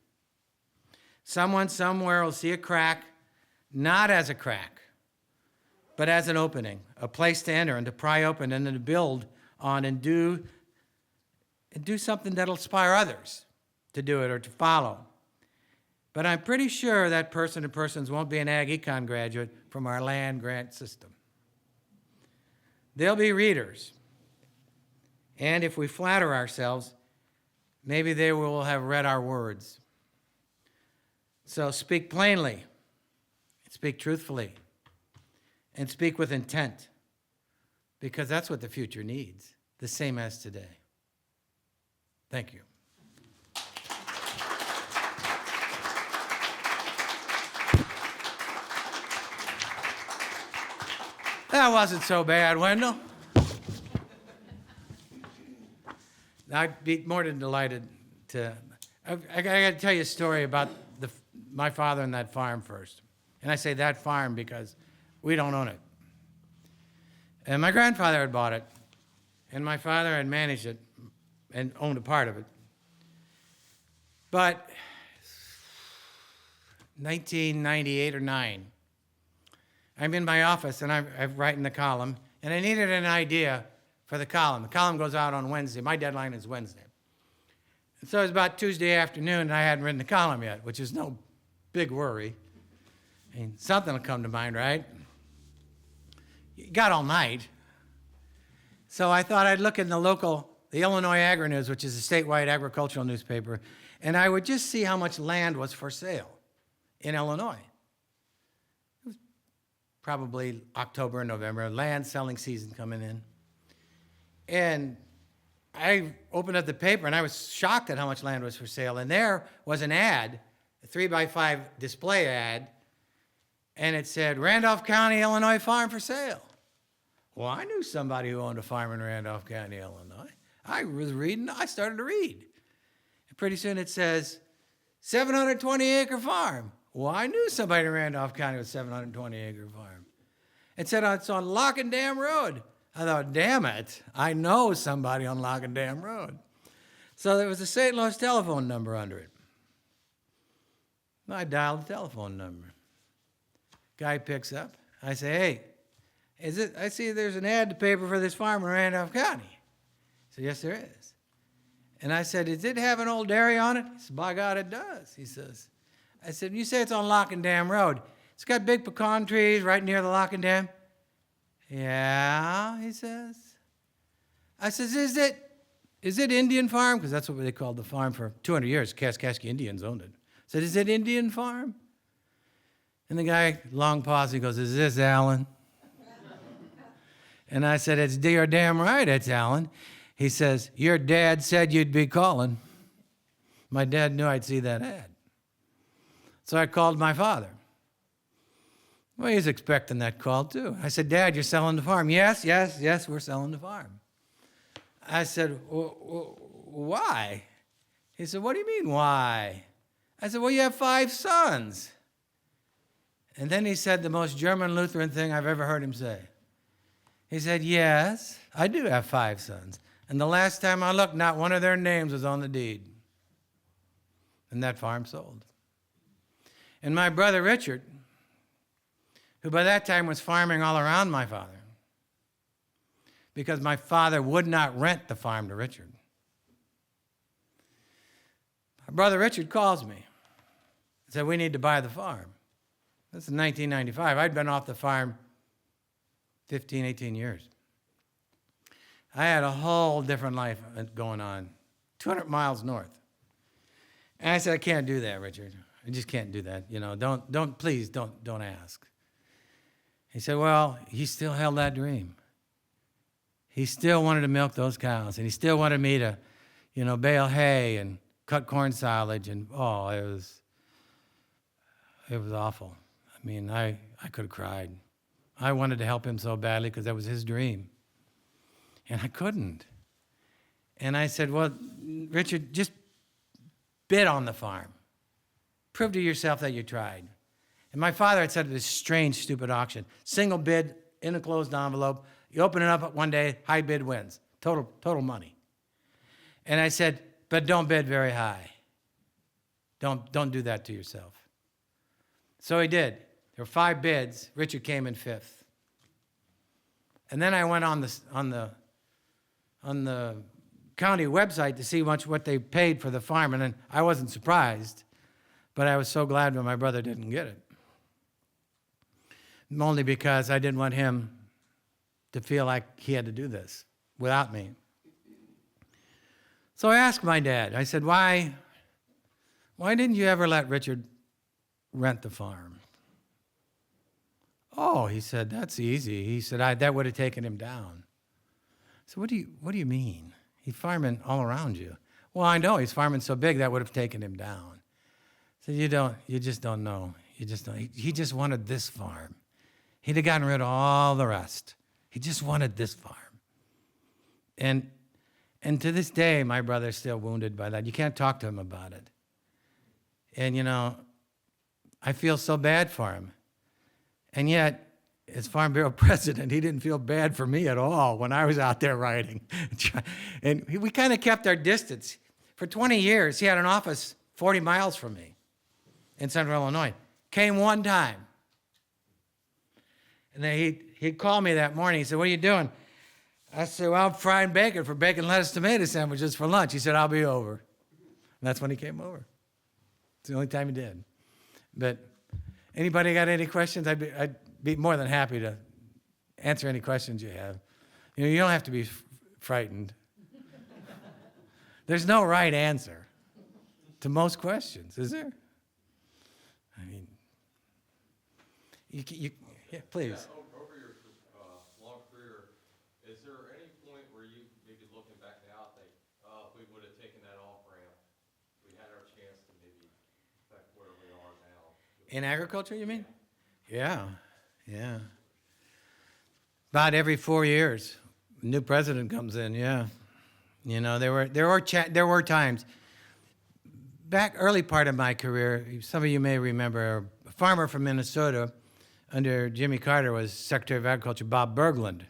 Speaker 2: someone somewhere will see a crack, not as a crack, but as an opening, a place to enter and to pry open and to build on and do something that'll inspire others to do it or to follow. But I'm pretty sure that person or persons won't be an ag econ graduate from our land grant system. They'll be readers. And if we flatter ourselves, maybe they will have read our words. So speak plainly, speak truthfully, and speak with intent, because that's what the future needs, the same as today. Thank you. That wasn't so bad, Wendell. I'd be more than delighted to. I got to tell you a story about my father and that farm first. And I say that farm because we don't own it. And my grandfather had bought it, and my father had managed it and owned a part of it. But 1998 or 9, I'm in my office, and I'm writing the column, and I needed an idea for the column. The column goes out on Wednesday. My deadline is Wednesday. And so it was about Tuesday afternoon, and I hadn't written the column yet, which is no big worry. I mean, something will come to mind, right? you got all night. So I thought I'd look in the Illinois Agri-News, which is a statewide agricultural newspaper, and I would just see how much land was for sale in Illinois. It was probably October and November, land selling season coming in. And I opened up the paper, and I was shocked at how much land was for sale. And there was an ad, a 3x5 display ad, and it said, Randolph County, Illinois farm for sale. Well, I knew somebody who owned a farm in Randolph County, Illinois. I was reading, I started to read. And pretty soon it says, 720-acre farm. Well, I knew somebody in Randolph County with a 720-acre farm. It said it's on Lock and Dam Road. I thought, damn it, I know somebody on Lock and Dam Road. So there was a St. Louis telephone number under it. I dialed the telephone number. Guy picks up. I say, hey, I see there's an ad in the paper for this farm in Randolph County. He said, yes, there is. And I said, does it have an old dairy on it? He said, by God, it does, he says. I said, you say it's on Lock and Dam Road. It's got big pecan trees right near the Lock and Dam. Yeah, he says. I says, is it Indian Farm? Because that's what they called the farm for 200 years. Kaskaskia Indians owned it. I said, is it Indian Farm? And the guy, long pause, he goes, is this Alan? And I said, you're damn right, it's Alan. He says, your dad said you'd be calling. My dad knew I'd see that ad. So I called my father. Well, he was expecting that call, too. I said, Dad, you're selling the farm. Yes, we're selling the farm. I said, why? He said, what do you mean, why? I said, well, you have 5 sons. And then he said the most German Lutheran thing I've ever heard him say. He said, yes, I do have 5 sons. And the last time I looked, not one of their names was on the deed. And that farm sold. And my brother Richard, who by that time was farming all around my father, because my father would not rent the farm to Richard. My brother Richard calls me and said, we need to buy the farm. This is 1995. I'd been off the farm 15, 18 years. I had a whole different life going on, 200 miles north. And I said, I can't do that, Richard. I just can't do that. Please don't ask. He said, well, he still held that dream. He still wanted to milk those cows, and he still wanted me to, bale hay and cut corn silage, and it was awful. I mean, I could have cried. I wanted to help him so badly because that was his dream, and I couldn't. And I said, well, Richard, just bid on the farm. Prove to yourself that you tried. And my father had said this strange, stupid auction. Single bid in a closed envelope. You open it up one day, high bid wins. Total money. And I said, but don't bid very high. Don't do that to yourself. So he did. There were 5 bids. Richard came in 5th. And then I went on the county website to see what they paid for the farm, and then I wasn't surprised, but I was so glad when my brother didn't get it. Only because I didn't want him to feel like he had to do this without me. So I asked my dad, I said, why didn't you ever let Richard rent the farm? Oh, he said, that's easy. He said, that would have taken him down. So what do you mean? He's farming all around you. Well, I know he's farming so big that would have taken him down. So you just don't know. He just wanted this farm. He'd have gotten rid of all the rest. He just wanted this farm. And to this day, my brother's still wounded by that. You can't talk to him about it. And, I feel so bad for him. And yet, as Farm Bureau president, he didn't feel bad for me at all when I was out there writing. And we kind of kept our distance. For 20 years, he had an office 40 miles from me in central Illinois. Came one time. And then he'd call me that morning. He said, what are you doing? I said, well, I'm frying bacon for bacon, lettuce, tomato sandwiches for lunch. He said, I'll be over. And that's when he came over. It's the only time he did. But anybody got any questions? I'd be more than happy to answer any questions you have. You know, you don't have to be frightened. There's no right answer to most questions, is there? I mean, yeah, please.
Speaker 3: Yeah, over your long career, is there any point where you, maybe looking back now, think, if we would have taken that off-ramp, we had our chance to maybe affect where we are now?
Speaker 2: In agriculture, you mean? Yeah, yeah. About every 4 years, a new president comes in. Yeah, you know, there were times. Back early part of my career, some of you may remember a farmer from Minnesota under Jimmy Carter was Secretary of Agriculture, Bob Berglund.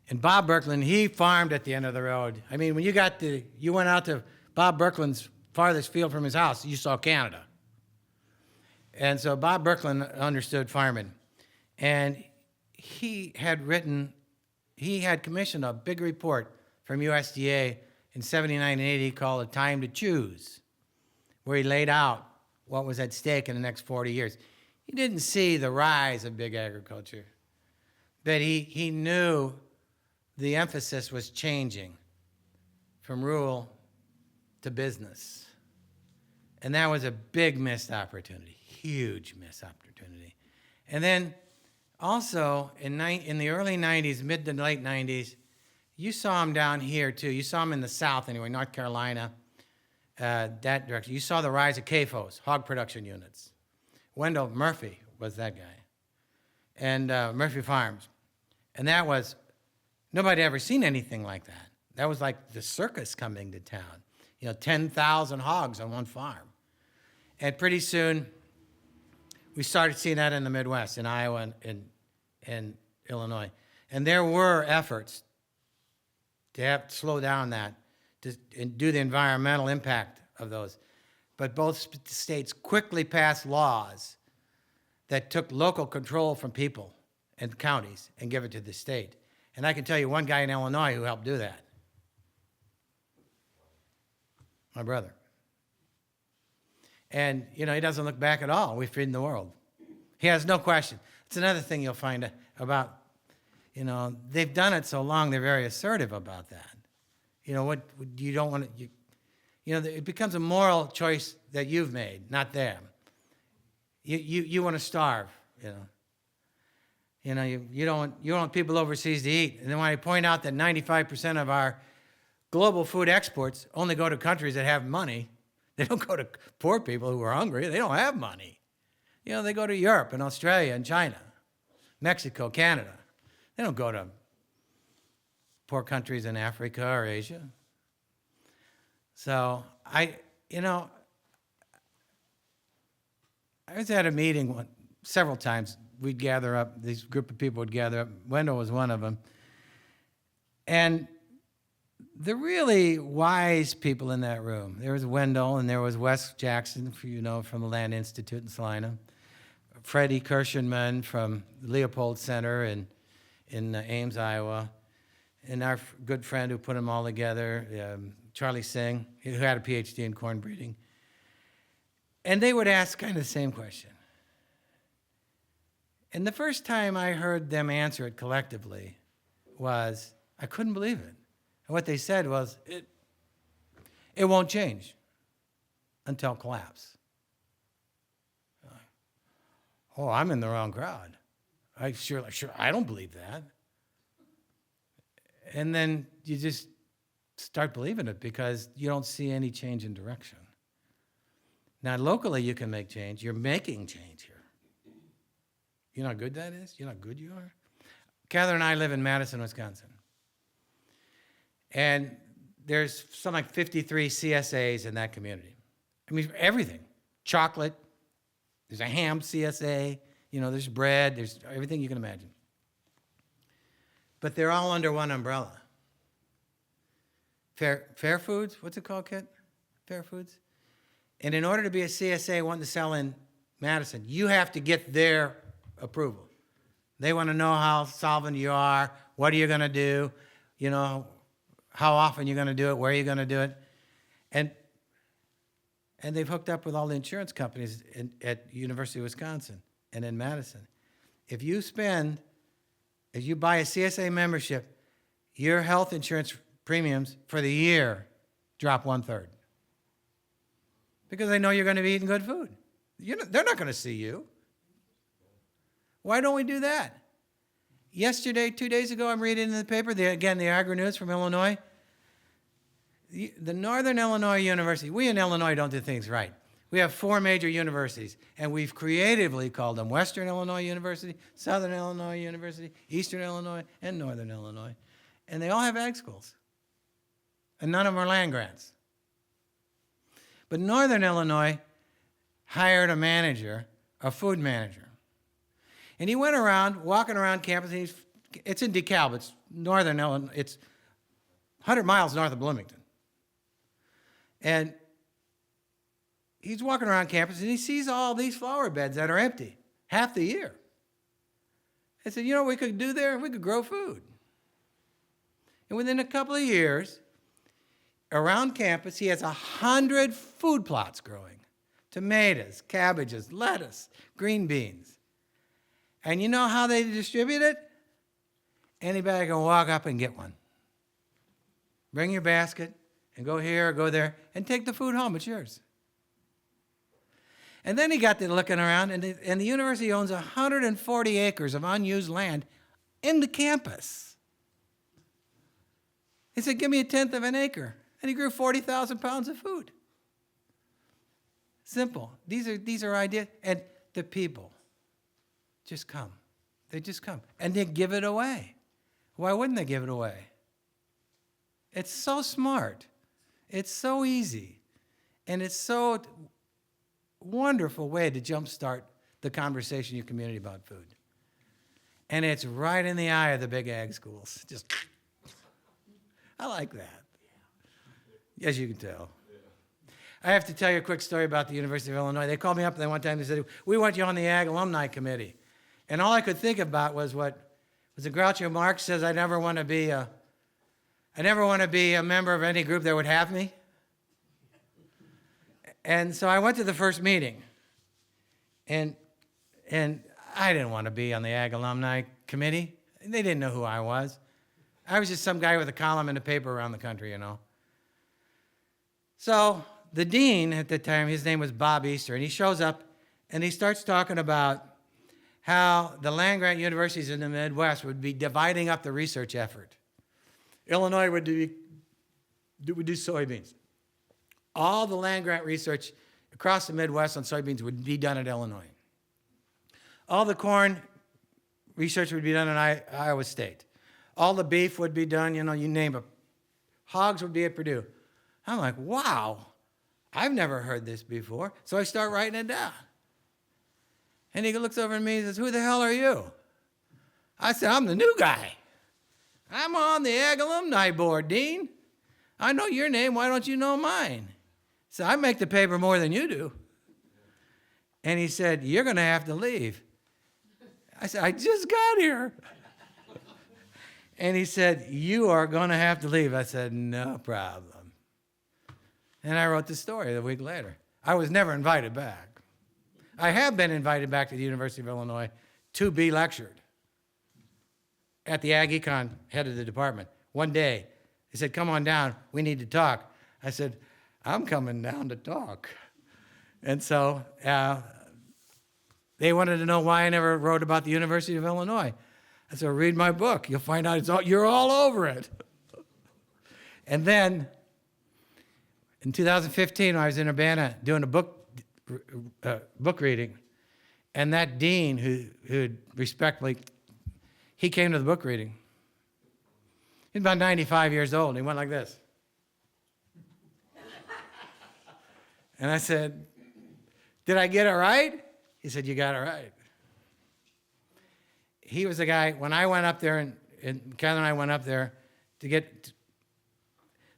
Speaker 2: And Bob Berglund, he farmed at the end of the road. I mean, when you went out to Bob Berglund's farthest field from his house, you saw Canada. And so Bob Berglund understood farming. And he had commissioned a big report from USDA in 79 and 80 called A Time to Choose, where he laid out what was at stake in the next 40 years. He didn't see the rise of big agriculture, but he knew the emphasis was changing from rural to business. And that was a big missed opportunity, huge missed opportunity. And then also in the early 90s, mid to late 90s, you saw him down here too. You saw him in the South anyway, North Carolina, that direction. You saw the rise of CAFOs, hog production units. Wendell Murphy was that guy, and Murphy Farms. And that was, nobody had ever seen anything like that. That was like the circus coming to town. You know, 10,000 hogs on one farm. And pretty soon, we started seeing that in the Midwest, in Iowa and Illinois. And there were efforts to have to slow down that, and do the environmental impact of those. But both states quickly passed laws that took local control from people and counties and give it to the state. And I can tell you one guy in Illinois who helped do that. My brother. And, you know, he doesn't look back at all. We're feeding the world. He has no question. It's another thing you'll find about, you know, they've done it so long, they're very assertive about that. You know, what you don't want to, you know, it becomes a moral choice that you've made, not them. You want to starve, you know. You know, you don't want people overseas to eat. And then when I point out that 95% of our global food exports only go to countries that have money, they don't go to poor people who are hungry. They don't have money. You know, they go to Europe and Australia and China, Mexico, Canada. They don't go to poor countries in Africa or Asia. So I was at a meeting several times. We'd gather up, this group of people would gather up. Wendell was one of them. And the really wise people in that room, there was Wendell and there was Wes Jackson, you know, from the Land Institute in Salina, Freddie Kirschenman from the Leopold Center in Ames, Iowa, and our good friend who put them all together, Charlie Singh, who had a PhD in corn breeding. And they would ask kind of the same question. And the first time I heard them answer it collectively was, I couldn't believe it. And what they said was, it won't change until collapse. Oh, I'm in the wrong crowd. Sure, I don't believe that. And then you just start believing it because you don't see any change in direction. Now, locally, you can make change. You're making change here. You know how good that is? You know how good you are? Catherine and I live in Madison, Wisconsin. And there's something like 53 CSAs in that community. I mean, everything. Chocolate, there's a ham CSA, you know, there's bread, there's everything you can imagine. But they're all under one umbrella. Fair Foods, what's it called, Kit? Fair Foods? And in order to be a CSA wanting to sell in Madison, you have to get their approval. They want to know how solvent you are, what are you going to do, you know, how often you're going to do it, where you're going to do it. And they've hooked up with all the insurance companies at University of Wisconsin and in Madison. If you spend is you buy a CSA membership, your health insurance premiums for the year drop 1/3. Because they know you're going to be eating good food. They're not going to see you. Why don't we do that? Yesterday, 2 days ago, I'm reading in the paper, the Agri-News from Illinois. The Northern Illinois University, we in Illinois don't do things right. We have 4 major universities, and we've creatively called them Western Illinois University, Southern Illinois University, Eastern Illinois, and Northern Illinois. And they all have ag schools. And none of them are land grants. But Northern Illinois hired a manager, a food manager. And he went around, walking around campus, and it's in DeKalb, it's Northern Illinois, it's 100 miles north of Bloomington. And he's walking around campus, and he sees all these flower beds that are empty half the year. I said, you know what we could do there? We could grow food. And within a couple of years, around campus, he has 100 food plots growing. Tomatoes, cabbages, lettuce, green beans. And you know how they distribute it? Anybody can walk up and get one. Bring your basket and go here or go there and take the food home. It's yours. And then he got to looking around, and the university owns 140 acres of unused land in the campus. He said, give me 1/10 of an acre. And he grew 40,000 pounds of food. Simple. These are ideas. And the people just come. They just come. And they give it away. Why wouldn't they give it away? It's so smart. It's so easy. And it's so wonderful way to jumpstart the conversation in your community about food. And it's right in the eye of the big ag schools. Just, I like that. As you can tell. I have to tell you a quick story about the University of Illinois. They called me up one time and said, we want you on the Ag Alumni Committee. And all I could think about was what the Groucho Marx says, I never want to be a member of any group that would have me. And so I went to the first meeting. And I didn't want to be on the Ag Alumni Committee. They didn't know who I was. I was just some guy with a column in a paper around the country, you know. So the dean at the time, his name was Bob Easter, and he shows up and he starts talking about how the land-grant universities in the Midwest would be dividing up the research effort. Illinois would do soybeans. All the land-grant research across the Midwest on soybeans would be done at Illinois. All the corn research would be done at Iowa State. All the beef would be done, you know, you name it. Hogs would be at Purdue. I'm like, wow, I've never heard this before. So I start writing it down. And he looks over at me and says, who the hell are you? I said, I'm the new guy. I'm on the Ag Alumni Board, Dean. I know your name. Why don't you know mine? So I make the paper more than you do. And he said, you're going to have to leave. I said, I just got here. And he said, you are going to have to leave. I said, no problem. And I wrote the story a week later. I was never invited back. I have been invited back to the University of Illinois to be lectured at the Ag Econ head of the department. One day, he said, come on down, we need to talk. I said, I'm coming down to talk. And so they wanted to know why I never wrote about the University of Illinois. I said, read my book. You'll find out you're all over it. And then in 2015, I was in Urbana doing a book reading, and that dean who respectfully, he came to the book reading. He's about 95 years old, and he went like this. And I said, did I get it right? He said, you got it right. He was the guy, when I went up there, and Catherine and I went up there to get,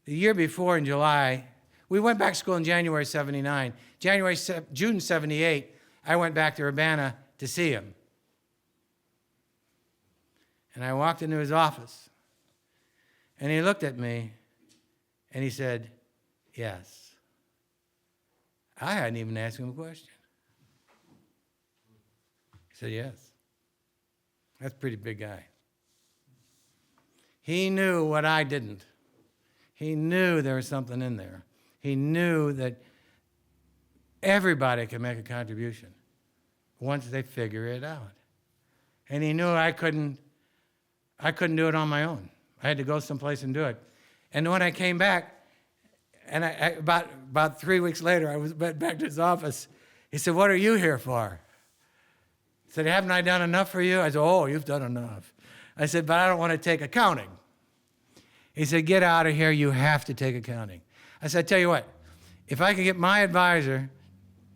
Speaker 2: the year before in July, we went back to school in January 79. June 78, I went back to Urbana to see him. And I walked into his office, and he looked at me, and he said, yes. I hadn't even asked him a question. He said, yes. That's a pretty big guy. He knew what I didn't. He knew there was something in there. He knew that everybody can make a contribution once they figure it out. And he knew I couldn't do it on my own. I had to go someplace and do it. And when I came back, and about 3 weeks later, I was back to his office. He said, "What are you here for?" He said, "Haven't I done enough for you?" I said, "Oh, you've done enough." I said, "But I don't want to take accounting." He said, "Get out of here. You have to take accounting." I said, "Tell you what, if I can get my advisor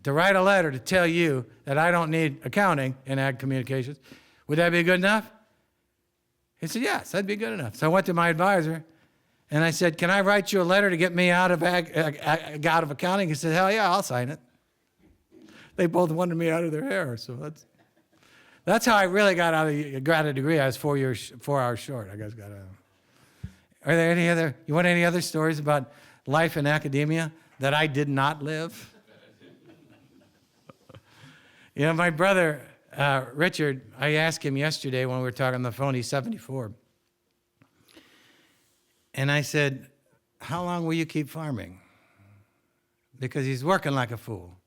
Speaker 2: to write a letter to tell you that I don't need accounting in ag communications, would that be good enough?" He said, "Yes, that'd be good enough." So I went to my advisor, and I said, "Can I write you a letter to get me out of accounting?" He said, "Hell yeah, I'll sign it." They both wanted me out of their hair, so that's how I really got got a degree. I was 4 hours short. I guess got out. Are there you want any other stories about life in academia that I did not live? You know, my brother, Richard, I asked him yesterday when we were talking on the phone, he's 74. And I said, "How long will you keep farming?" Because he's working like a fool.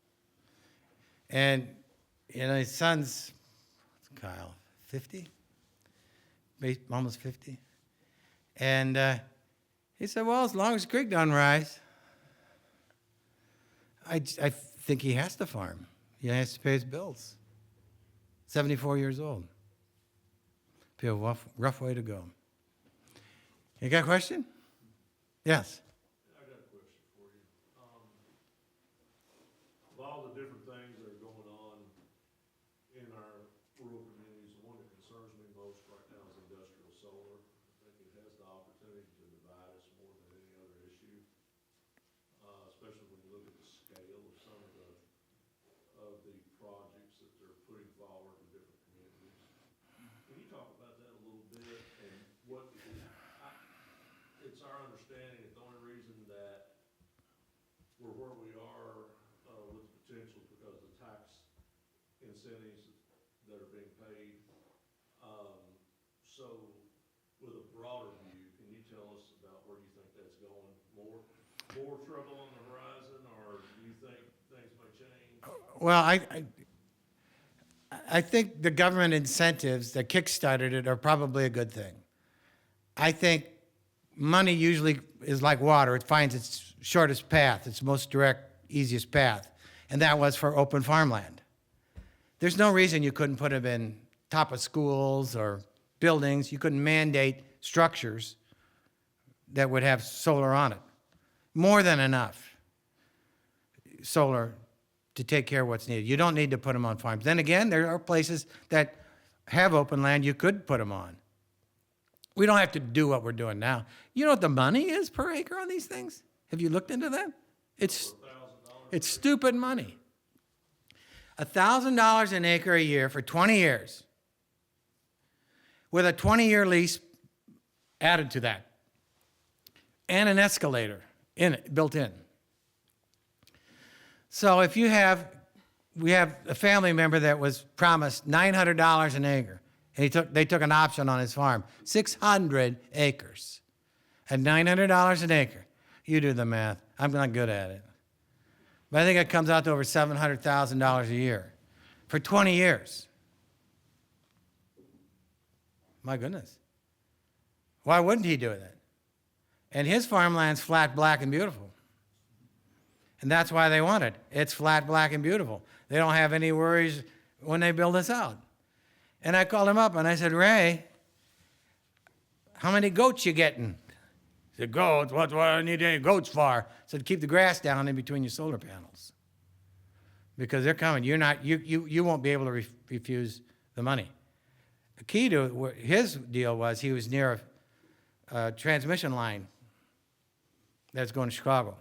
Speaker 2: And, you know, his son's, Kyle, 50? Almost 50. And he said, "Well, as long as the creek don't rise." I think he has to farm. He has to pay his bills. 74 years old. Be a rough way to go. You got a question? Yes.
Speaker 4: I got a question for you. Of all the different things that are going on in our rural communities, the one that concerns me most right now is industrial solar. I think it has the opportunity to divide us more than any other issue, especially when you look at the scale of some of the projects that they're putting forward in different communities. Can you talk about that a little bit and what it's our understanding that the only reason that we're where we are with the potential is because of the tax incentives that are being paid. So with a broader view, can you tell us about where you think that's going? More trouble on the horizon, or do you think things may change?
Speaker 2: Well, I think the government incentives that kickstarted it are probably a good thing. I think money usually is like water. It finds its shortest path, its most direct, easiest path. And that was for open farmland. There's no reason you couldn't put them in top of schools or buildings. You couldn't mandate structures that would have solar on it. More than enough solar to take care of what's needed. You don't need to put them on farms. Then again, there are places that have open land you could put them on. We don't have to do what we're doing now. You know what the money is per acre on these things? Have you looked into that? It's stupid money. $1,000 an acre a year for 20 years with a 20-year lease added to that and an escalator built in. So if we have a family member that was promised $900 an acre, and they took an option on his farm, 600 acres, at $900 an acre. You do the math. I'm not good at it. But I think it comes out to over $700,000 a year for 20 years. My goodness. Why wouldn't he do that? And his farmland's flat, black, and beautiful. And that's why they want it. It's flat, black, and beautiful. They don't have any worries when they build this out. And I called him up and I said, "Ray, how many goats you getting?" He said, "Goats? What do I need any goats for?" I said, "Keep the grass down in between your solar panels. Because they're coming. You won't be able to refuse the money." The key to his deal was he was near a transmission line that's going to Chicago.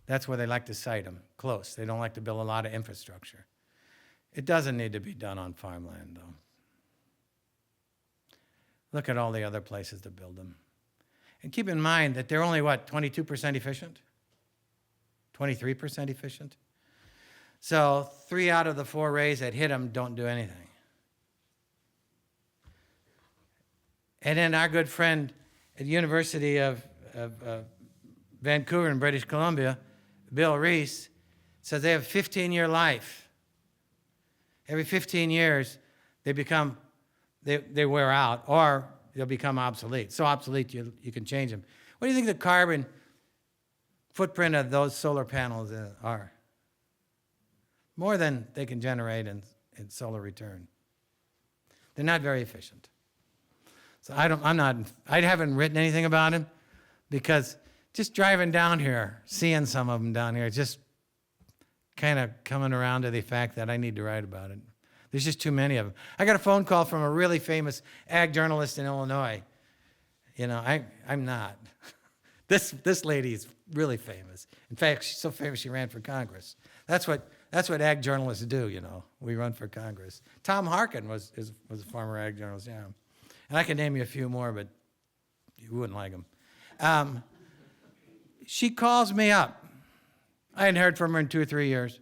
Speaker 2: That's where they like to site them, close. They don't like to build a lot of infrastructure. It doesn't need to be done on farmland, though. Look at all the other places to build them. And keep in mind that they're only, 22% efficient? 23% efficient? So 3 out of the 4 rays that hit them don't do anything. And then our good friend at the University of Vancouver in British Columbia, Bill Reese, says they have a 15-year life. Every 15 years, they wear out, or they'll become obsolete. So obsolete you can change them. What do you think the carbon footprint of those solar panels are? More than they can generate in solar return. They're not very efficient. So I haven't written anything about them because just driving down here, seeing some of them down here, just kind of coming around to the fact that I need to write about it. There's just too many of them. I got a phone call from a really famous ag journalist in Illinois. You know, I'm not. This lady's really famous. In fact, she's so famous she ran for Congress. That's what ag journalists do, you know. We run for Congress. Tom Harkin was a former ag journalist, yeah. And I can name you a few more, but you wouldn't like them. She calls me up. I hadn't heard from her in 2 or 3 years.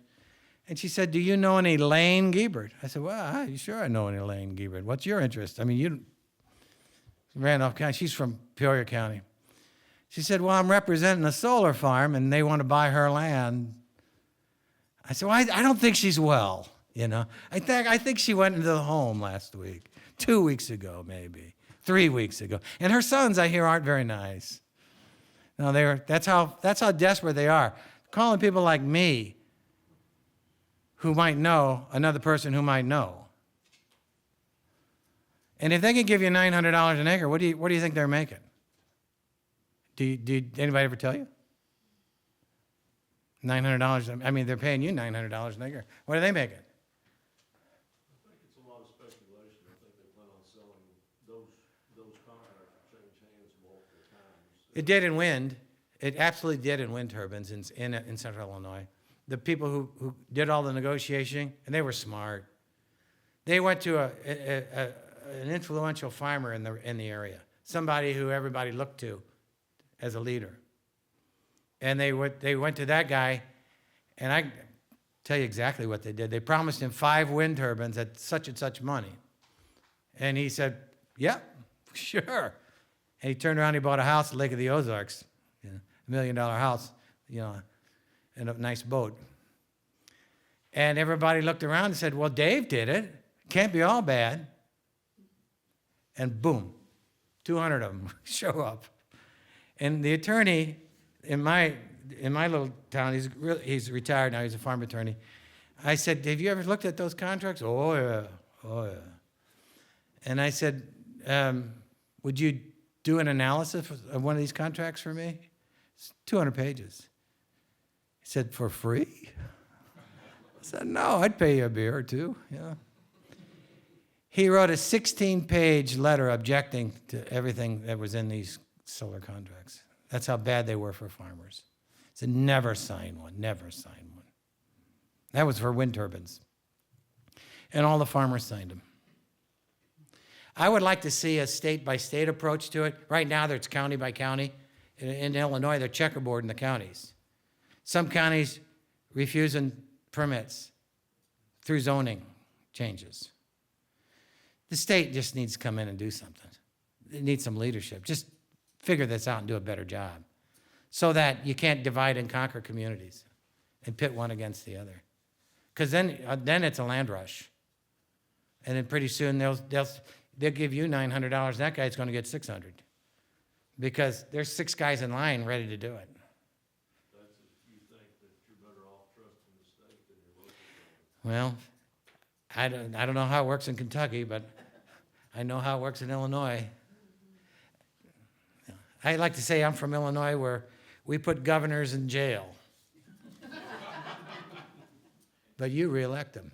Speaker 2: And she said, do you know any Alan Guebert? I said, well, sure I know any Alan Guebert. What's your interest? I mean, Randolph County. She's from Peoria County. She said, well, I'm representing a solar farm, and they want to buy her land. I said, well, I don't think she's well, you know. I think she went into the home last week, 2 weeks ago maybe, 3 weeks ago. And her sons, I hear, aren't very nice. No, that's how desperate they are. Calling people like me who might know another person who might know. And if they can give you $900 an acre, what do you think they're making? Did anybody ever tell you? $900, I mean, they're paying you $900 an acre. What are they making?
Speaker 4: I think it's a lot of speculation. I think they plan on selling those contracts to change hands multiple times.
Speaker 2: It did in wind. It absolutely did in wind turbines in central Illinois. The people who did all the negotiating, and they were smart. They went to an influential farmer in the area, somebody who everybody looked to as a leader. And they went to that guy, and I tell you exactly what they did. They promised him 5 wind turbines at such and such money. And he said, yeah, sure. And he turned around, he bought a house at Lake of the Ozarks, you know, $1 million house, you know, and a nice boat. And everybody looked around and said, well, Dave did it. Can't be all bad. And boom, 200 of them show up. And the attorney in my little town, he's retired now, he's a farm attorney. I said, have you ever looked at those contracts? Oh, yeah. And I said, would you do an analysis of one of these contracts for me? It's 200 pages. He said, for free? I said, no, I'd pay you a beer or two. Yeah. He wrote a 16-page letter objecting to everything that was in these solar contracts. That's how bad they were for farmers. He said, never sign one, never sign one. That was for wind turbines. And all the farmers signed them. I would like to see a state-by-state approach to it. Right now, it's county by county. In Illinois, they're checkerboard in the counties. Some counties refusing permits through zoning changes. The state just needs to come in and do something. It needs some leadership. Just figure this out and do a better job so that you can't divide and conquer communities and pit one against the other. Because then it's a land rush. And then pretty soon they'll give you $900. That guy's going to get $600 because there's 6 guys in line ready to do it.
Speaker 4: That's if you think that you're better off trusting the state than your local government.
Speaker 2: Well, I don't know how it works in Kentucky, but I know how it works in Illinois. I like to say I'm from Illinois where we put governors in jail. But you reelect them.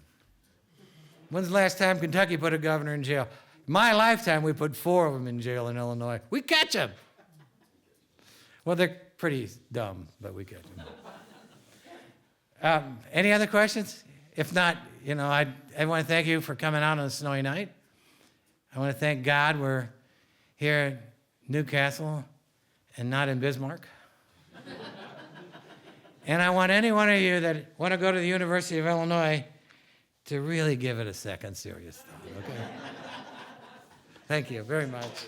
Speaker 2: When's the last time Kentucky put a governor in jail? My lifetime, we put 4 of them in jail in Illinois. We catch them. Well, they're pretty dumb, but we catch them. Any other questions? If not, you know, I want to thank you for coming out on a snowy night. I want to thank God we're here in Newcastle and not in Bismarck. And I want any one of you that want to go to the University of Illinois to really give it a second serious thought, okay? Thank you very much.